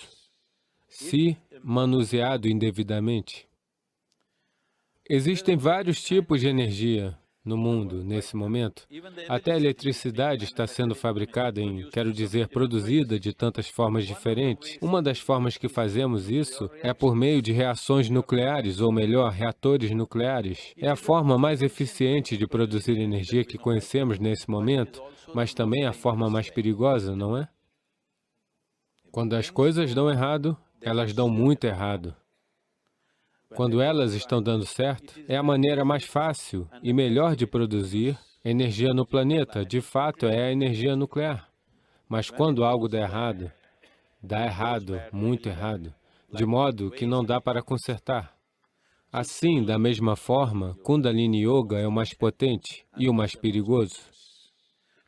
se manuseado indevidamente. Existem vários tipos de energia no mundo, nesse momento. Até a eletricidade está sendo fabricada quero dizer, produzida de tantas formas diferentes. Uma das formas que fazemos isso é por meio de reações nucleares, ou melhor, reatores nucleares. É a forma mais eficiente de produzir energia que conhecemos nesse momento, mas também a forma mais perigosa, não é? Quando as coisas dão errado, elas dão muito errado. Quando elas estão dando certo, é a maneira mais fácil e melhor de produzir energia no planeta. De fato, é a energia nuclear. Mas quando algo dá errado, muito errado, de modo que não dá para consertar. Assim, da mesma forma, Kundalini Yoga é o mais potente e o mais perigoso.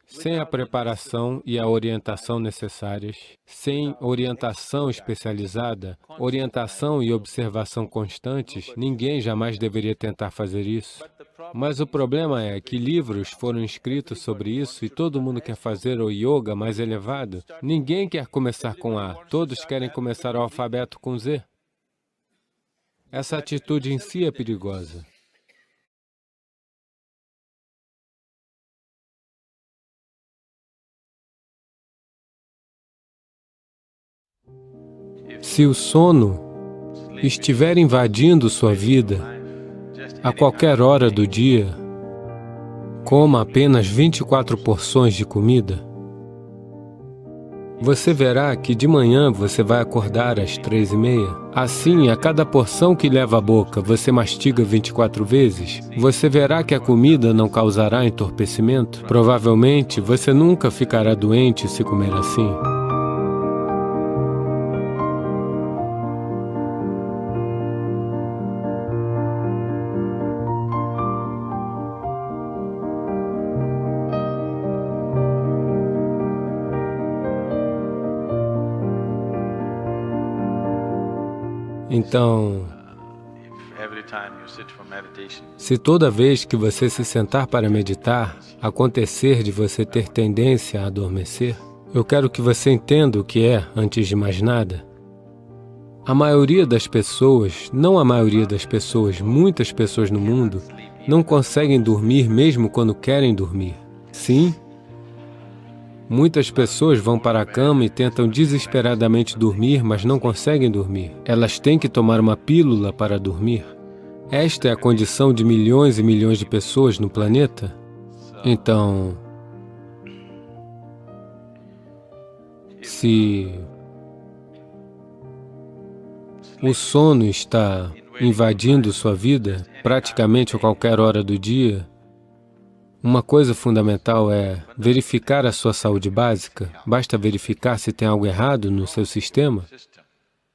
Sem a preparação e a orientação necessárias, sem orientação especializada, orientação e observação constantes, ninguém jamais deveria tentar fazer isso. Mas o problema é que livros foram escritos sobre isso e todo mundo quer fazer o yoga mais elevado. Ninguém quer começar com A, todos querem começar o alfabeto com Z. Essa atitude em si é perigosa. Se o sono estiver invadindo sua vida, a qualquer hora do dia, coma apenas 24 porções de comida. Você verá que de manhã você vai acordar às 3h30. Assim, a cada porção que leva à boca, você mastiga 24 vezes. Você verá que a comida não causará entorpecimento. Provavelmente, você nunca ficará doente se comer assim. Então, se toda vez que você se sentar para meditar, acontecer de você ter tendência a adormecer, eu quero que você entenda o que é, antes de mais nada. A maioria das pessoas, não a maioria das pessoas, muitas pessoas no mundo, não conseguem dormir mesmo quando querem dormir. Sim, Muitas pessoas vão para a cama e tentam desesperadamente dormir, mas não conseguem dormir. Elas têm que tomar uma pílula para dormir. Esta é a condição de milhões e milhões de pessoas no planeta. Então, se o sono está invadindo sua vida praticamente a qualquer hora do dia, uma coisa fundamental é verificar a sua saúde básica. Basta verificar se tem algo errado no seu sistema,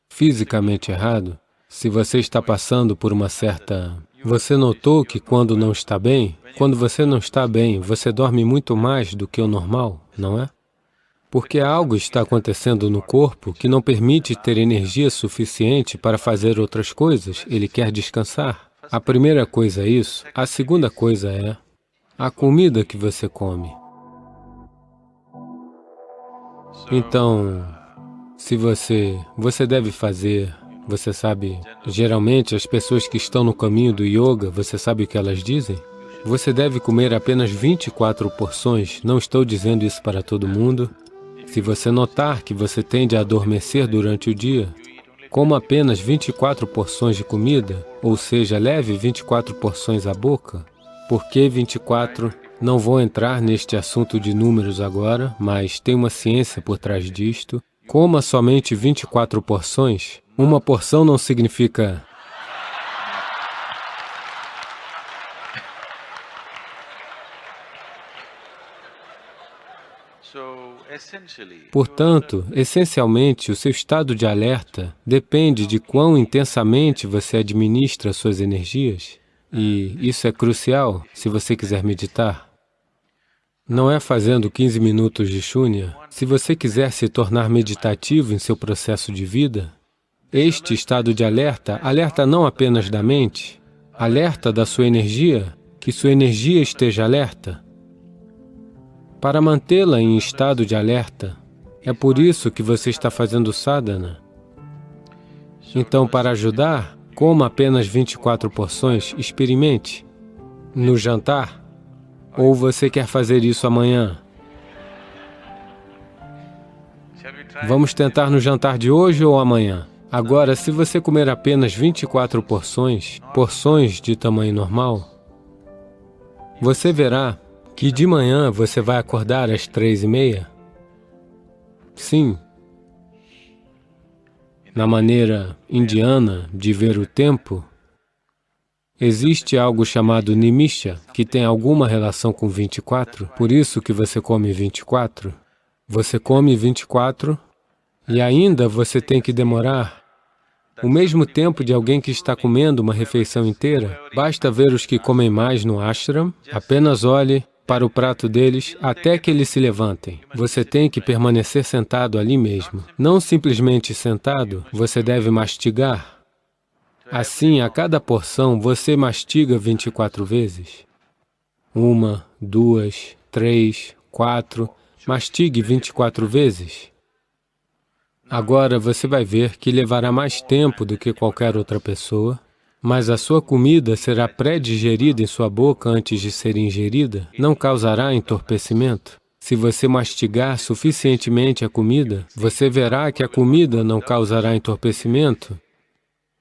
fisicamente errado. Se você está passando por uma certa... Você notou que quando não está bem, quando você não está bem, você dorme muito mais do que o normal, não é? Porque algo está acontecendo no corpo que não permite ter energia suficiente para fazer outras coisas. Ele quer descansar. A primeira coisa é isso. A segunda coisa é a comida que você come. Então, se você deve fazer, você sabe, geralmente as pessoas que estão no caminho do yoga, você sabe o que elas dizem? Você deve comer apenas 24 porções, não estou dizendo isso para todo mundo. Se você notar que você tende a adormecer durante o dia, coma apenas 24 porções de comida, ou seja, leve 24 porções à boca. Por que 24? Não vou entrar neste assunto de números agora, mas tem uma ciência por trás disto. Coma somente 24 porções. Uma porção não significa... Portanto, essencialmente, o seu estado de alerta depende de quão intensamente você administra suas energias. E isso é crucial se você quiser meditar. Não é fazendo 15 minutos de shunya. Se você quiser se tornar meditativo em seu processo de vida, este estado de alerta, alerta não apenas da mente, alerta da sua energia, que sua energia esteja alerta. Para mantê-la em estado de alerta, é por isso que você está fazendo sadhana. Então, para ajudar, coma apenas 24 porções, experimente. No jantar? Ou você quer fazer isso amanhã? Vamos tentar no jantar de hoje ou amanhã? Agora, se você comer apenas 24 porções, porções de tamanho normal, você verá que de manhã você vai acordar às 3h30? Sim. Na maneira indiana de ver o tempo, existe algo chamado nimisha, que tem alguma relação com 24, por isso que você come 24. Você come 24 e ainda você tem que demorar o mesmo tempo de alguém que está comendo uma refeição inteira. Basta ver os que comem mais no ashram, apenas olhe para o prato deles até que eles se levantem. Você tem que permanecer sentado ali mesmo. Não simplesmente sentado, você deve mastigar. Assim, a cada porção, você mastiga 24 vezes. 1, 2, 3, 4, mastigue 24 vezes. Agora você vai ver que levará mais tempo do que qualquer outra pessoa, mas a sua comida será pré-digerida em sua boca antes de ser ingerida, não causará entorpecimento. Se você mastigar suficientemente a comida, você verá que a comida não causará entorpecimento.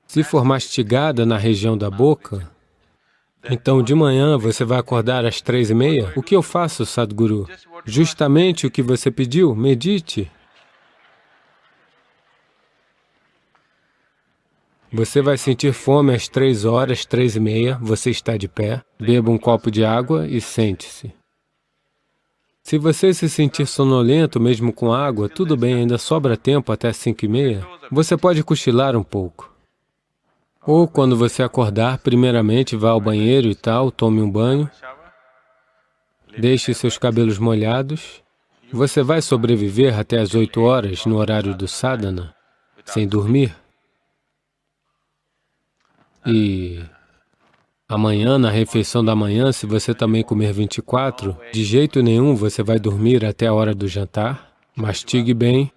Se for mastigada na região da boca, então de manhã você vai acordar às 3h30. O que eu faço, Sadhguru? Justamente o que você pediu, medite. Você vai sentir fome às 3h, 3h30, você está de pé, beba um copo de água e sente-se. Se você se sentir sonolento mesmo com água, tudo bem, ainda sobra tempo até 5h30, você pode cochilar um pouco. Ou quando você acordar, primeiramente vá ao banheiro e tal, tome um banho, deixe seus cabelos molhados. Você vai sobreviver até às 8h no horário do sadhana, sem dormir. E amanhã, na refeição da manhã, se você também comer 24, de jeito nenhum você vai dormir até a hora do jantar. Mastigue bem.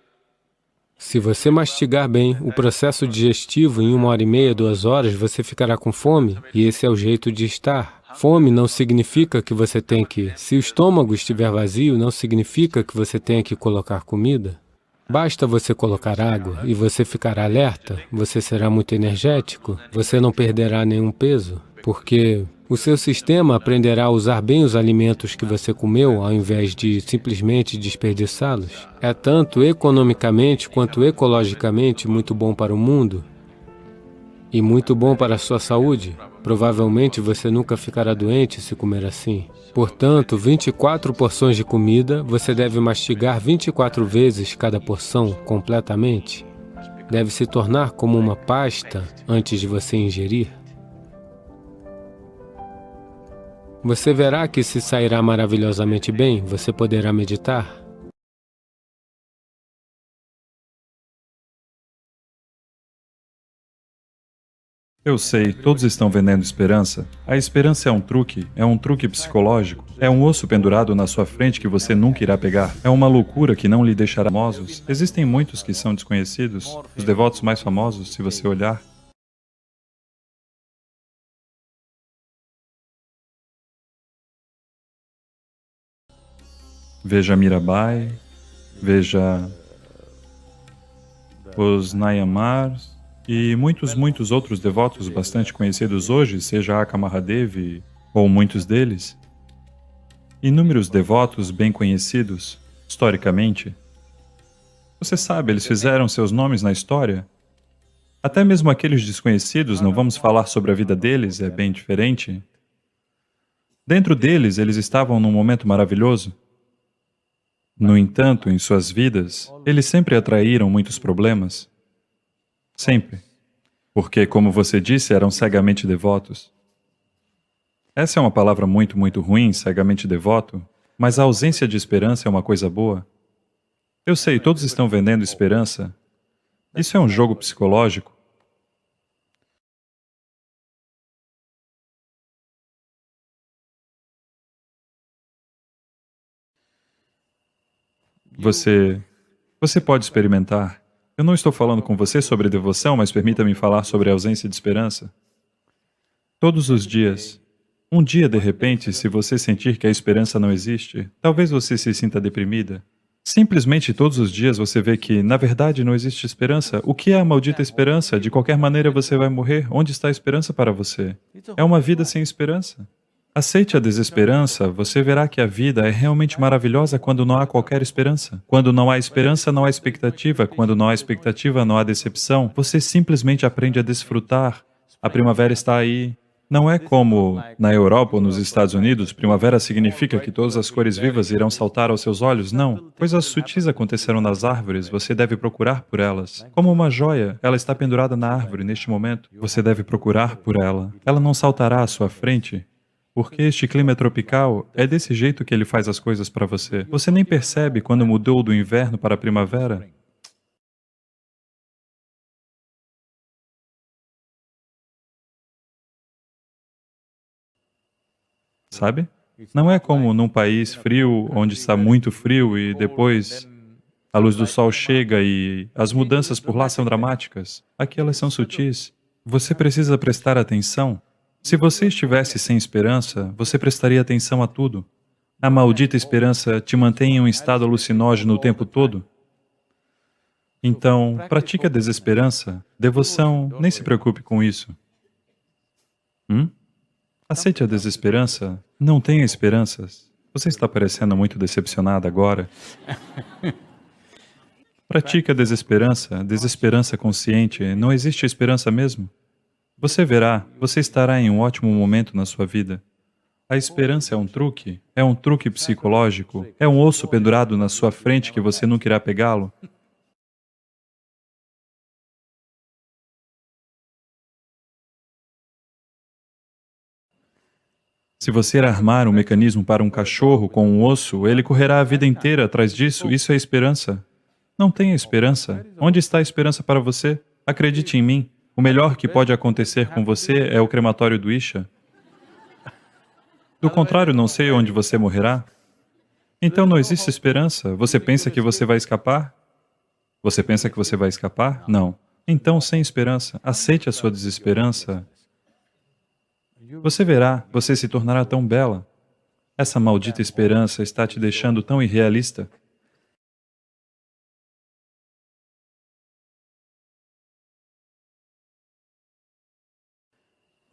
Se você mastigar bem, o processo digestivo em 1h30, 2 horas, você ficará com fome, e esse é o jeito de estar. Fome não significa que você tem que... Se o estômago estiver vazio, não significa que você tenha que colocar comida. Basta você colocar água e você ficará alerta, você será muito energético, você não perderá nenhum peso, porque o seu sistema aprenderá a usar bem os alimentos que você comeu, ao invés de simplesmente desperdiçá-los. É tanto economicamente quanto ecologicamente muito bom para o mundo e muito bom para a sua saúde. Provavelmente você nunca ficará doente se comer assim. Portanto, 24 porções de comida, você deve mastigar 24 vezes cada porção completamente. Deve se tornar como uma pasta antes de você ingerir. Você verá que se sairá maravilhosamente bem, você poderá meditar. Eu sei, todos estão vendendo esperança. A esperança é um truque psicológico. É um osso pendurado na sua frente que você nunca irá pegar. É uma loucura que não lhe deixará famosos. Existem muitos que são desconhecidos, os devotos mais famosos, se você olhar. Veja Mirabai, veja os Nayamars e muitos outros devotos bastante conhecidos hoje, seja Aka Mahadevi ou muitos deles. Inúmeros devotos bem conhecidos, historicamente. Você sabe, eles fizeram seus nomes na história. Até mesmo aqueles desconhecidos, não vamos falar sobre a vida deles, é bem diferente. Dentro deles, eles estavam num momento maravilhoso. No entanto, em suas vidas, eles sempre atraíram muitos problemas. Sempre. Porque, como você disse, eram cegamente devotos. Essa é uma palavra muito ruim, cegamente devoto, mas a ausência de esperança é uma coisa boa. Eu sei, todos estão vendendo esperança. Isso é um jogo psicológico. Você pode experimentar. Eu não estou falando com você sobre devoção, mas permita-me falar sobre a ausência de esperança. Todos os dias. Um dia, de repente, se você sentir que a esperança não existe, talvez você se sinta deprimida. Simplesmente todos os dias você vê que, na verdade, não existe esperança. O que é a maldita esperança? De qualquer maneira você vai morrer. Onde está a esperança para você? É uma vida sem esperança. Aceite a desesperança, você verá que a vida é realmente maravilhosa quando não há qualquer esperança. Quando não há esperança, não há expectativa. Quando não há expectativa, não há decepção. Você simplesmente aprende a desfrutar. A primavera está aí. Não é como na Europa ou nos Estados Unidos, primavera significa que todas as cores vivas irão saltar aos seus olhos. Não. Coisas sutis acontecerão nas árvores, você deve procurar por elas. Como uma joia, ela está pendurada na árvore neste momento. Você deve procurar por ela. Ela não saltará à sua frente. Porque este clima é tropical, é desse jeito que ele faz as coisas para você. Você nem percebe quando mudou do inverno para a primavera. Sabe? Não é como num país frio, onde está muito frio e depois a luz do sol chega e as mudanças por lá são dramáticas. Aqui elas são sutis. Você precisa prestar atenção. Se você estivesse sem esperança, você prestaria atenção a tudo. A maldita esperança te mantém em um estado alucinógeno o tempo todo. Então, pratique a desesperança. Devoção, nem se preocupe com isso. Aceite a desesperança. Não tenha esperanças. Você está parecendo muito decepcionada agora. Pratique a desesperança, desesperança consciente. Não existe esperança mesmo. Você verá, você estará em um ótimo momento na sua vida. A esperança é um truque psicológico, é um osso pendurado na sua frente que você nunca irá pegá-lo. Se você armar um mecanismo para um cachorro com um osso, ele correrá a vida inteira atrás disso. Isso é esperança. Não tenha esperança. Onde está a esperança para você? Acredite em mim. O melhor que pode acontecer com você é o crematório do Isha. Do contrário, não sei onde você morrerá. Então não existe esperança. Você pensa que você vai escapar? Você pensa que você vai escapar? Não. Então, sem esperança, aceite a sua desesperança. Você verá, você se tornará tão bela. Essa maldita esperança está te deixando tão irrealista.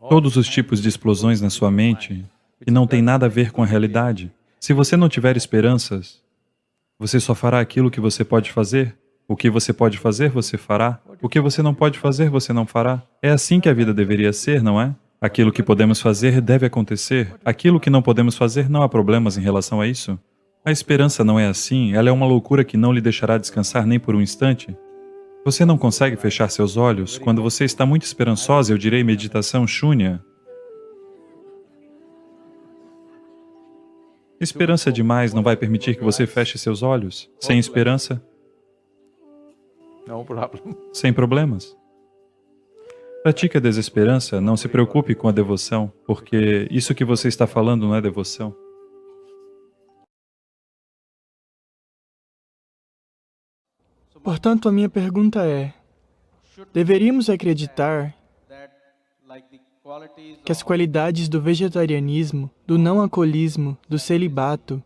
Todos os tipos de explosões na sua mente que não têm nada a ver com a realidade. Se você não tiver esperanças, você só fará aquilo que você pode fazer. O que você pode fazer, você fará. O que você não pode fazer, você não fará. É assim que a vida deveria ser, não é? Aquilo que podemos fazer deve acontecer. Aquilo que não podemos fazer, não há problemas em relação a isso. A esperança não é assim, ela é uma loucura que não lhe deixará descansar nem por um instante. Você não consegue fechar seus olhos quando você está muito esperançosa, eu direi meditação Shunya. Esperança demais não vai permitir que você feche seus olhos. Sem esperança, sem problemas. Pratique a desesperança, não se preocupe com a devoção, porque isso que você está falando não é devoção. Portanto, a minha pergunta é: deveríamos acreditar que as qualidades do vegetarianismo, do não-alcoolismo, do celibato,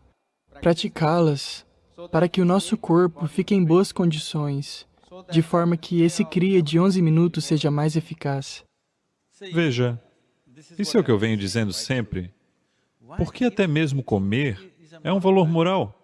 praticá-las para que o nosso corpo fique em boas condições, de forma que esse cria de 11 minutos seja mais eficaz? Veja, isso é o que eu venho dizendo sempre. Porque até mesmo comer é um valor moral.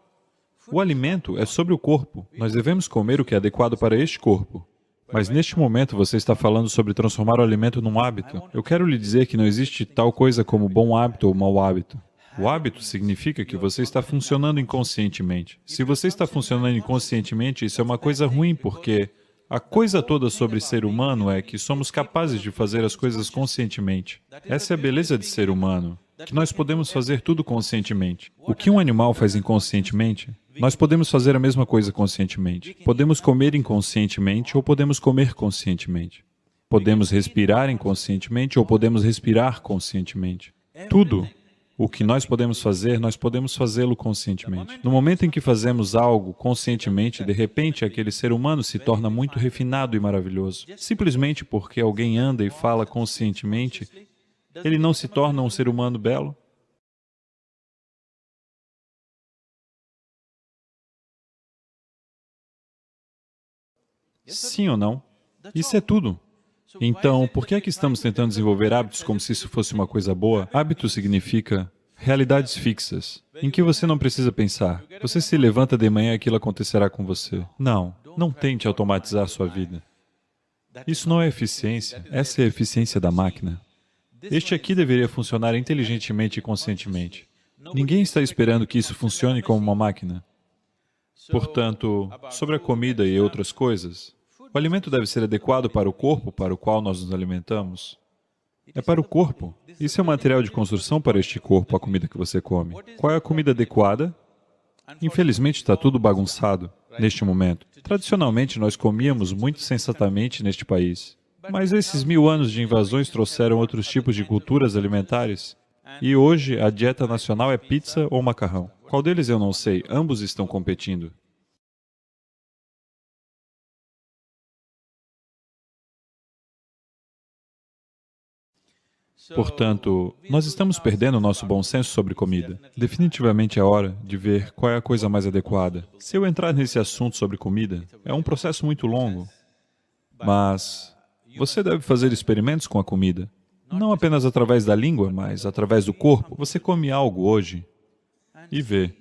O alimento é sobre o corpo. Nós devemos comer o que é adequado para este corpo. Mas neste momento você está falando sobre transformar o alimento num hábito. Eu quero lhe dizer que não existe tal coisa como bom hábito ou mau hábito. O hábito significa que você está funcionando inconscientemente. Se você está funcionando inconscientemente, isso é uma coisa ruim, porque a coisa toda sobre ser humano é que somos capazes de fazer as coisas conscientemente. Essa é a beleza de ser humano, que nós podemos fazer tudo conscientemente. O que um animal faz inconscientemente, nós podemos fazer a mesma coisa conscientemente. Podemos comer inconscientemente ou podemos comer conscientemente. Podemos respirar inconscientemente ou podemos respirar conscientemente. Tudo o que nós podemos fazer, nós podemos fazê-lo conscientemente. No momento em que fazemos algo conscientemente, de repente aquele ser humano se torna muito refinado e maravilhoso. Simplesmente porque alguém anda e fala conscientemente, ele não se torna um ser humano belo? Sim ou não? Isso é tudo. Então, por que é que estamos tentando desenvolver hábitos como se isso fosse uma coisa boa? Hábito significa realidades fixas, em que você não precisa pensar. Você se levanta de manhã e aquilo acontecerá com você. Não tente automatizar sua vida. Isso não é eficiência, essa é a eficiência da máquina. Este aqui deveria funcionar inteligentemente e conscientemente. Ninguém está esperando que isso funcione como uma máquina. Portanto, sobre a comida e outras coisas, o alimento deve ser adequado para o corpo para o qual nós nos alimentamos. É para o corpo. Isso é o material de construção para este corpo, a comida que você come. Qual é a comida adequada? Infelizmente, está tudo bagunçado neste momento. Tradicionalmente, nós comíamos muito sensatamente neste país. Mas esses 1000 anos de invasões trouxeram outros tipos de culturas alimentares. E hoje, a dieta nacional é pizza ou macarrão. Qual deles eu não sei, ambos estão competindo. Portanto, nós estamos perdendo o nosso bom senso sobre comida. Definitivamente é hora de ver qual é a coisa mais adequada. Se eu entrar nesse assunto sobre comida, é um processo muito longo. Mas você deve fazer experimentos com a comida. Não apenas através da língua, mas através do corpo. Você come algo hoje e vê.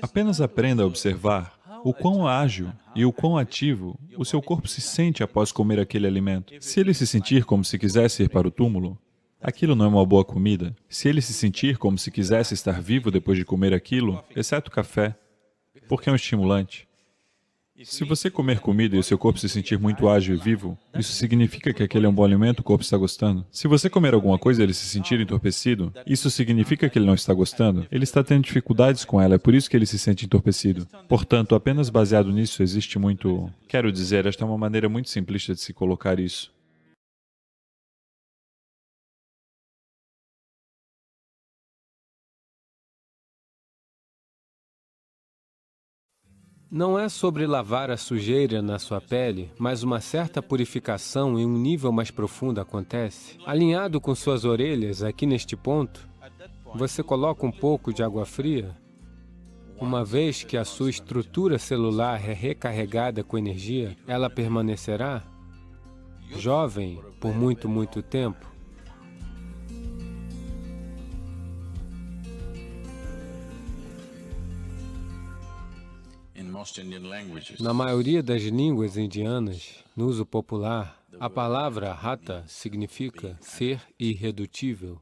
Apenas aprenda a observar o quão ágil e o quão ativo o seu corpo se sente após comer aquele alimento. Se ele se sentir como se quisesse ir para o túmulo, aquilo não é uma boa comida. Se ele se sentir como se quisesse estar vivo depois de comer aquilo, exceto café, porque é um estimulante. Se você comer comida e o seu corpo se sentir muito ágil e vivo, isso significa que aquele é um bom alimento, o corpo está gostando. Se você comer alguma coisa e ele se sentir entorpecido, isso significa que ele não está gostando. Ele está tendo dificuldades com ela, é por isso que ele se sente entorpecido. Portanto, apenas baseado nisso existe muito... Quero dizer, esta é uma maneira muito simplista de se colocar isso. Não é sobre lavar a sujeira na sua pele, mas uma certa purificação em um nível mais profundo acontece. Alinhado com suas orelhas, aqui neste ponto, você coloca um pouco de água fria. Uma vez que a sua estrutura celular é recarregada com energia, ela permanecerá jovem por muito tempo. Na maioria das línguas indianas, no uso popular, a palavra Hatha significa ser irredutível.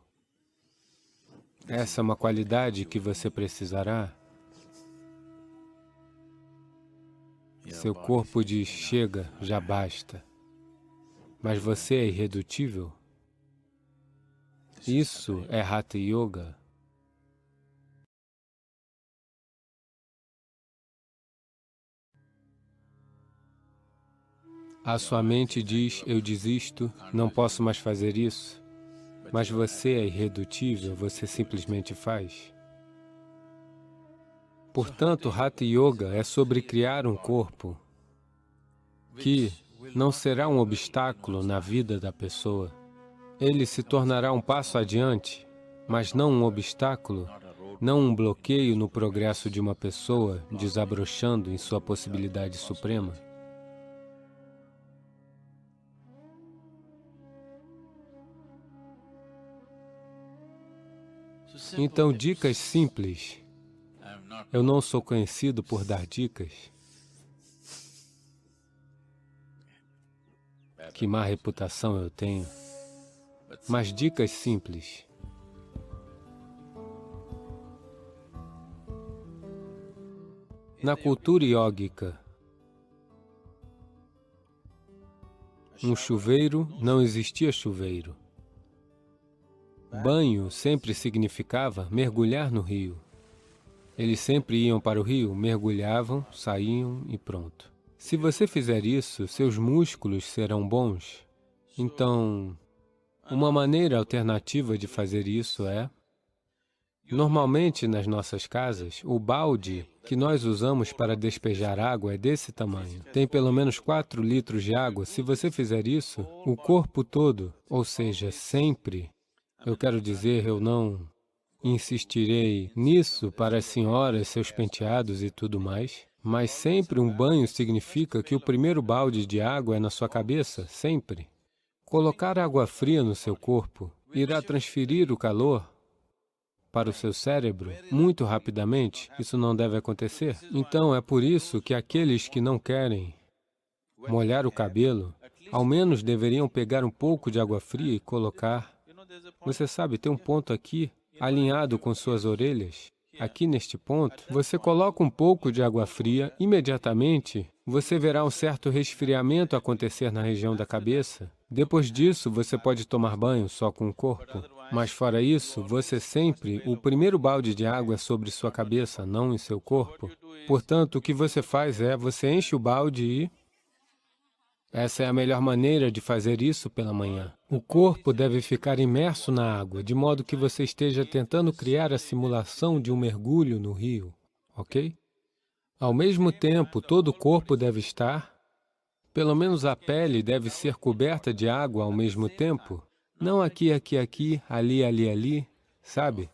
Essa é uma qualidade que você precisará. Seu corpo diz, chega, já basta. Mas você é irredutível? Isso é Hatha Yoga. A sua mente diz, eu desisto, não posso mais fazer isso. Mas você é irredutível, você simplesmente faz. Portanto, Hatha Yoga é sobre criar um corpo que não será um obstáculo na vida da pessoa. Ele se tornará um passo adiante, mas não um obstáculo, não um bloqueio no progresso de uma pessoa desabrochando em sua possibilidade suprema. Então, dicas simples. Eu não sou conhecido por dar dicas. Que má reputação eu tenho. Mas dicas simples. Na cultura iógica, um chuveiro não existia chuveiro. Banho sempre significava mergulhar no rio. Eles sempre iam para o rio, mergulhavam, saíam e pronto. Se você fizer isso, seus músculos serão bons. Então, uma maneira alternativa de fazer isso é... Normalmente, nas nossas casas, o balde que nós usamos para despejar água é desse tamanho. Tem pelo menos 4 litros de água. Se você fizer isso, o corpo todo, ou seja, sempre... Eu quero dizer, eu não insistirei nisso para as senhoras, seus penteados e tudo mais, mas sempre um banho significa que o primeiro balde de água é na sua cabeça, sempre. Colocar água fria no seu corpo irá transferir o calor para o seu cérebro muito rapidamente. Isso não deve acontecer. Então, é por isso que aqueles que não querem molhar o cabelo, ao menos deveriam pegar um pouco de água fria e colocar. Você sabe, tem um ponto aqui, alinhado com suas orelhas. Aqui neste ponto, você coloca um pouco de água fria, imediatamente você verá um certo resfriamento acontecer na região da cabeça. Depois disso, você pode tomar banho só com o corpo. Mas fora isso, você sempre, o primeiro balde de água é sobre sua cabeça, não em seu corpo. Portanto, o que você faz é, você enche o balde e... Essa é a melhor maneira de fazer isso pela manhã. O corpo deve ficar imerso na água, de modo que você esteja tentando criar a simulação de um mergulho no rio, ok? Ao mesmo tempo, todo o corpo deve estar, pelo menos a pele deve ser coberta de água ao mesmo tempo, não aqui, aqui, aqui, ali, ali, ali, sabe?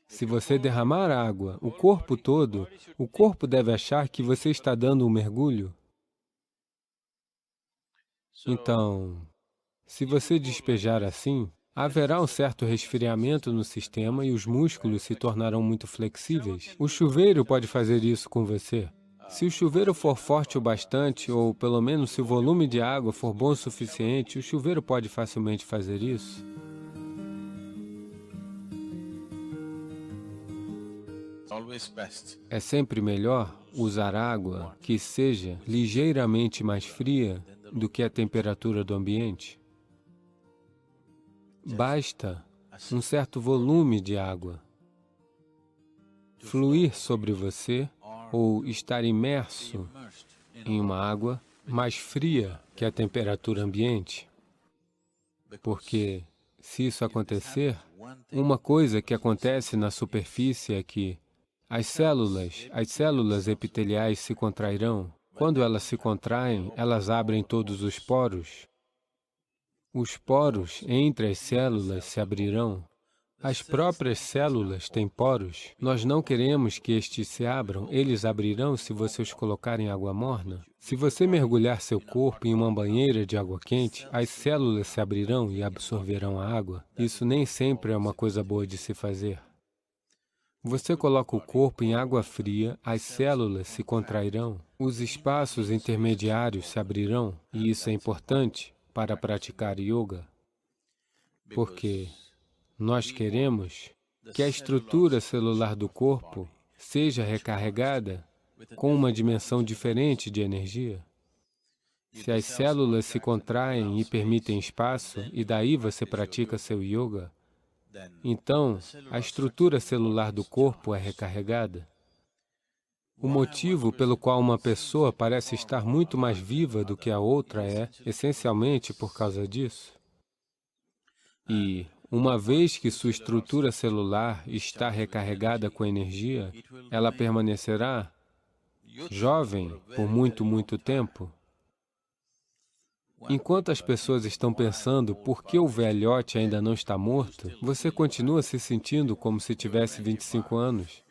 Se você derramar água, o corpo todo, o corpo deve achar que você está dando um mergulho. Então, se você despejar assim, haverá um certo resfriamento no sistema e os músculos se tornarão muito flexíveis. O chuveiro pode fazer isso com você. Se o chuveiro for forte o bastante, ou pelo menos se o volume de água for bom o suficiente, o chuveiro pode facilmente fazer isso. É sempre melhor usar água que seja ligeiramente mais fria do que a temperatura do ambiente. Basta um certo volume de água fluir sobre você ou estar imerso em uma água mais fria que a temperatura ambiente. Porque, se isso acontecer, uma coisa que acontece na superfície é que As células epiteliais se contrairão. Quando elas se contraem, elas abrem todos os poros. Os poros entre as células se abrirão. As próprias células têm poros. Nós não queremos que estes se abram. Eles abrirão se você os colocar em água morna. Se você mergulhar seu corpo em uma banheira de água quente, as células se abrirão e absorverão a água. Isso nem sempre é uma coisa boa de se fazer. Você coloca o corpo em água fria, as células se contrairão, os espaços intermediários se abrirão, e isso é importante para praticar yoga, porque nós queremos que a estrutura celular do corpo seja recarregada com uma dimensão diferente de energia. Se as células se contraem e permitem espaço, e daí você pratica seu yoga, então a estrutura celular do corpo é recarregada. O motivo pelo qual uma pessoa parece estar muito mais viva do que a outra é, essencialmente, por causa disso. E, uma vez que sua estrutura celular está recarregada com energia, ela permanecerá jovem por muito tempo. Enquanto as pessoas estão pensando por que o velhote ainda não está morto, você continua se sentindo como se tivesse 25 anos.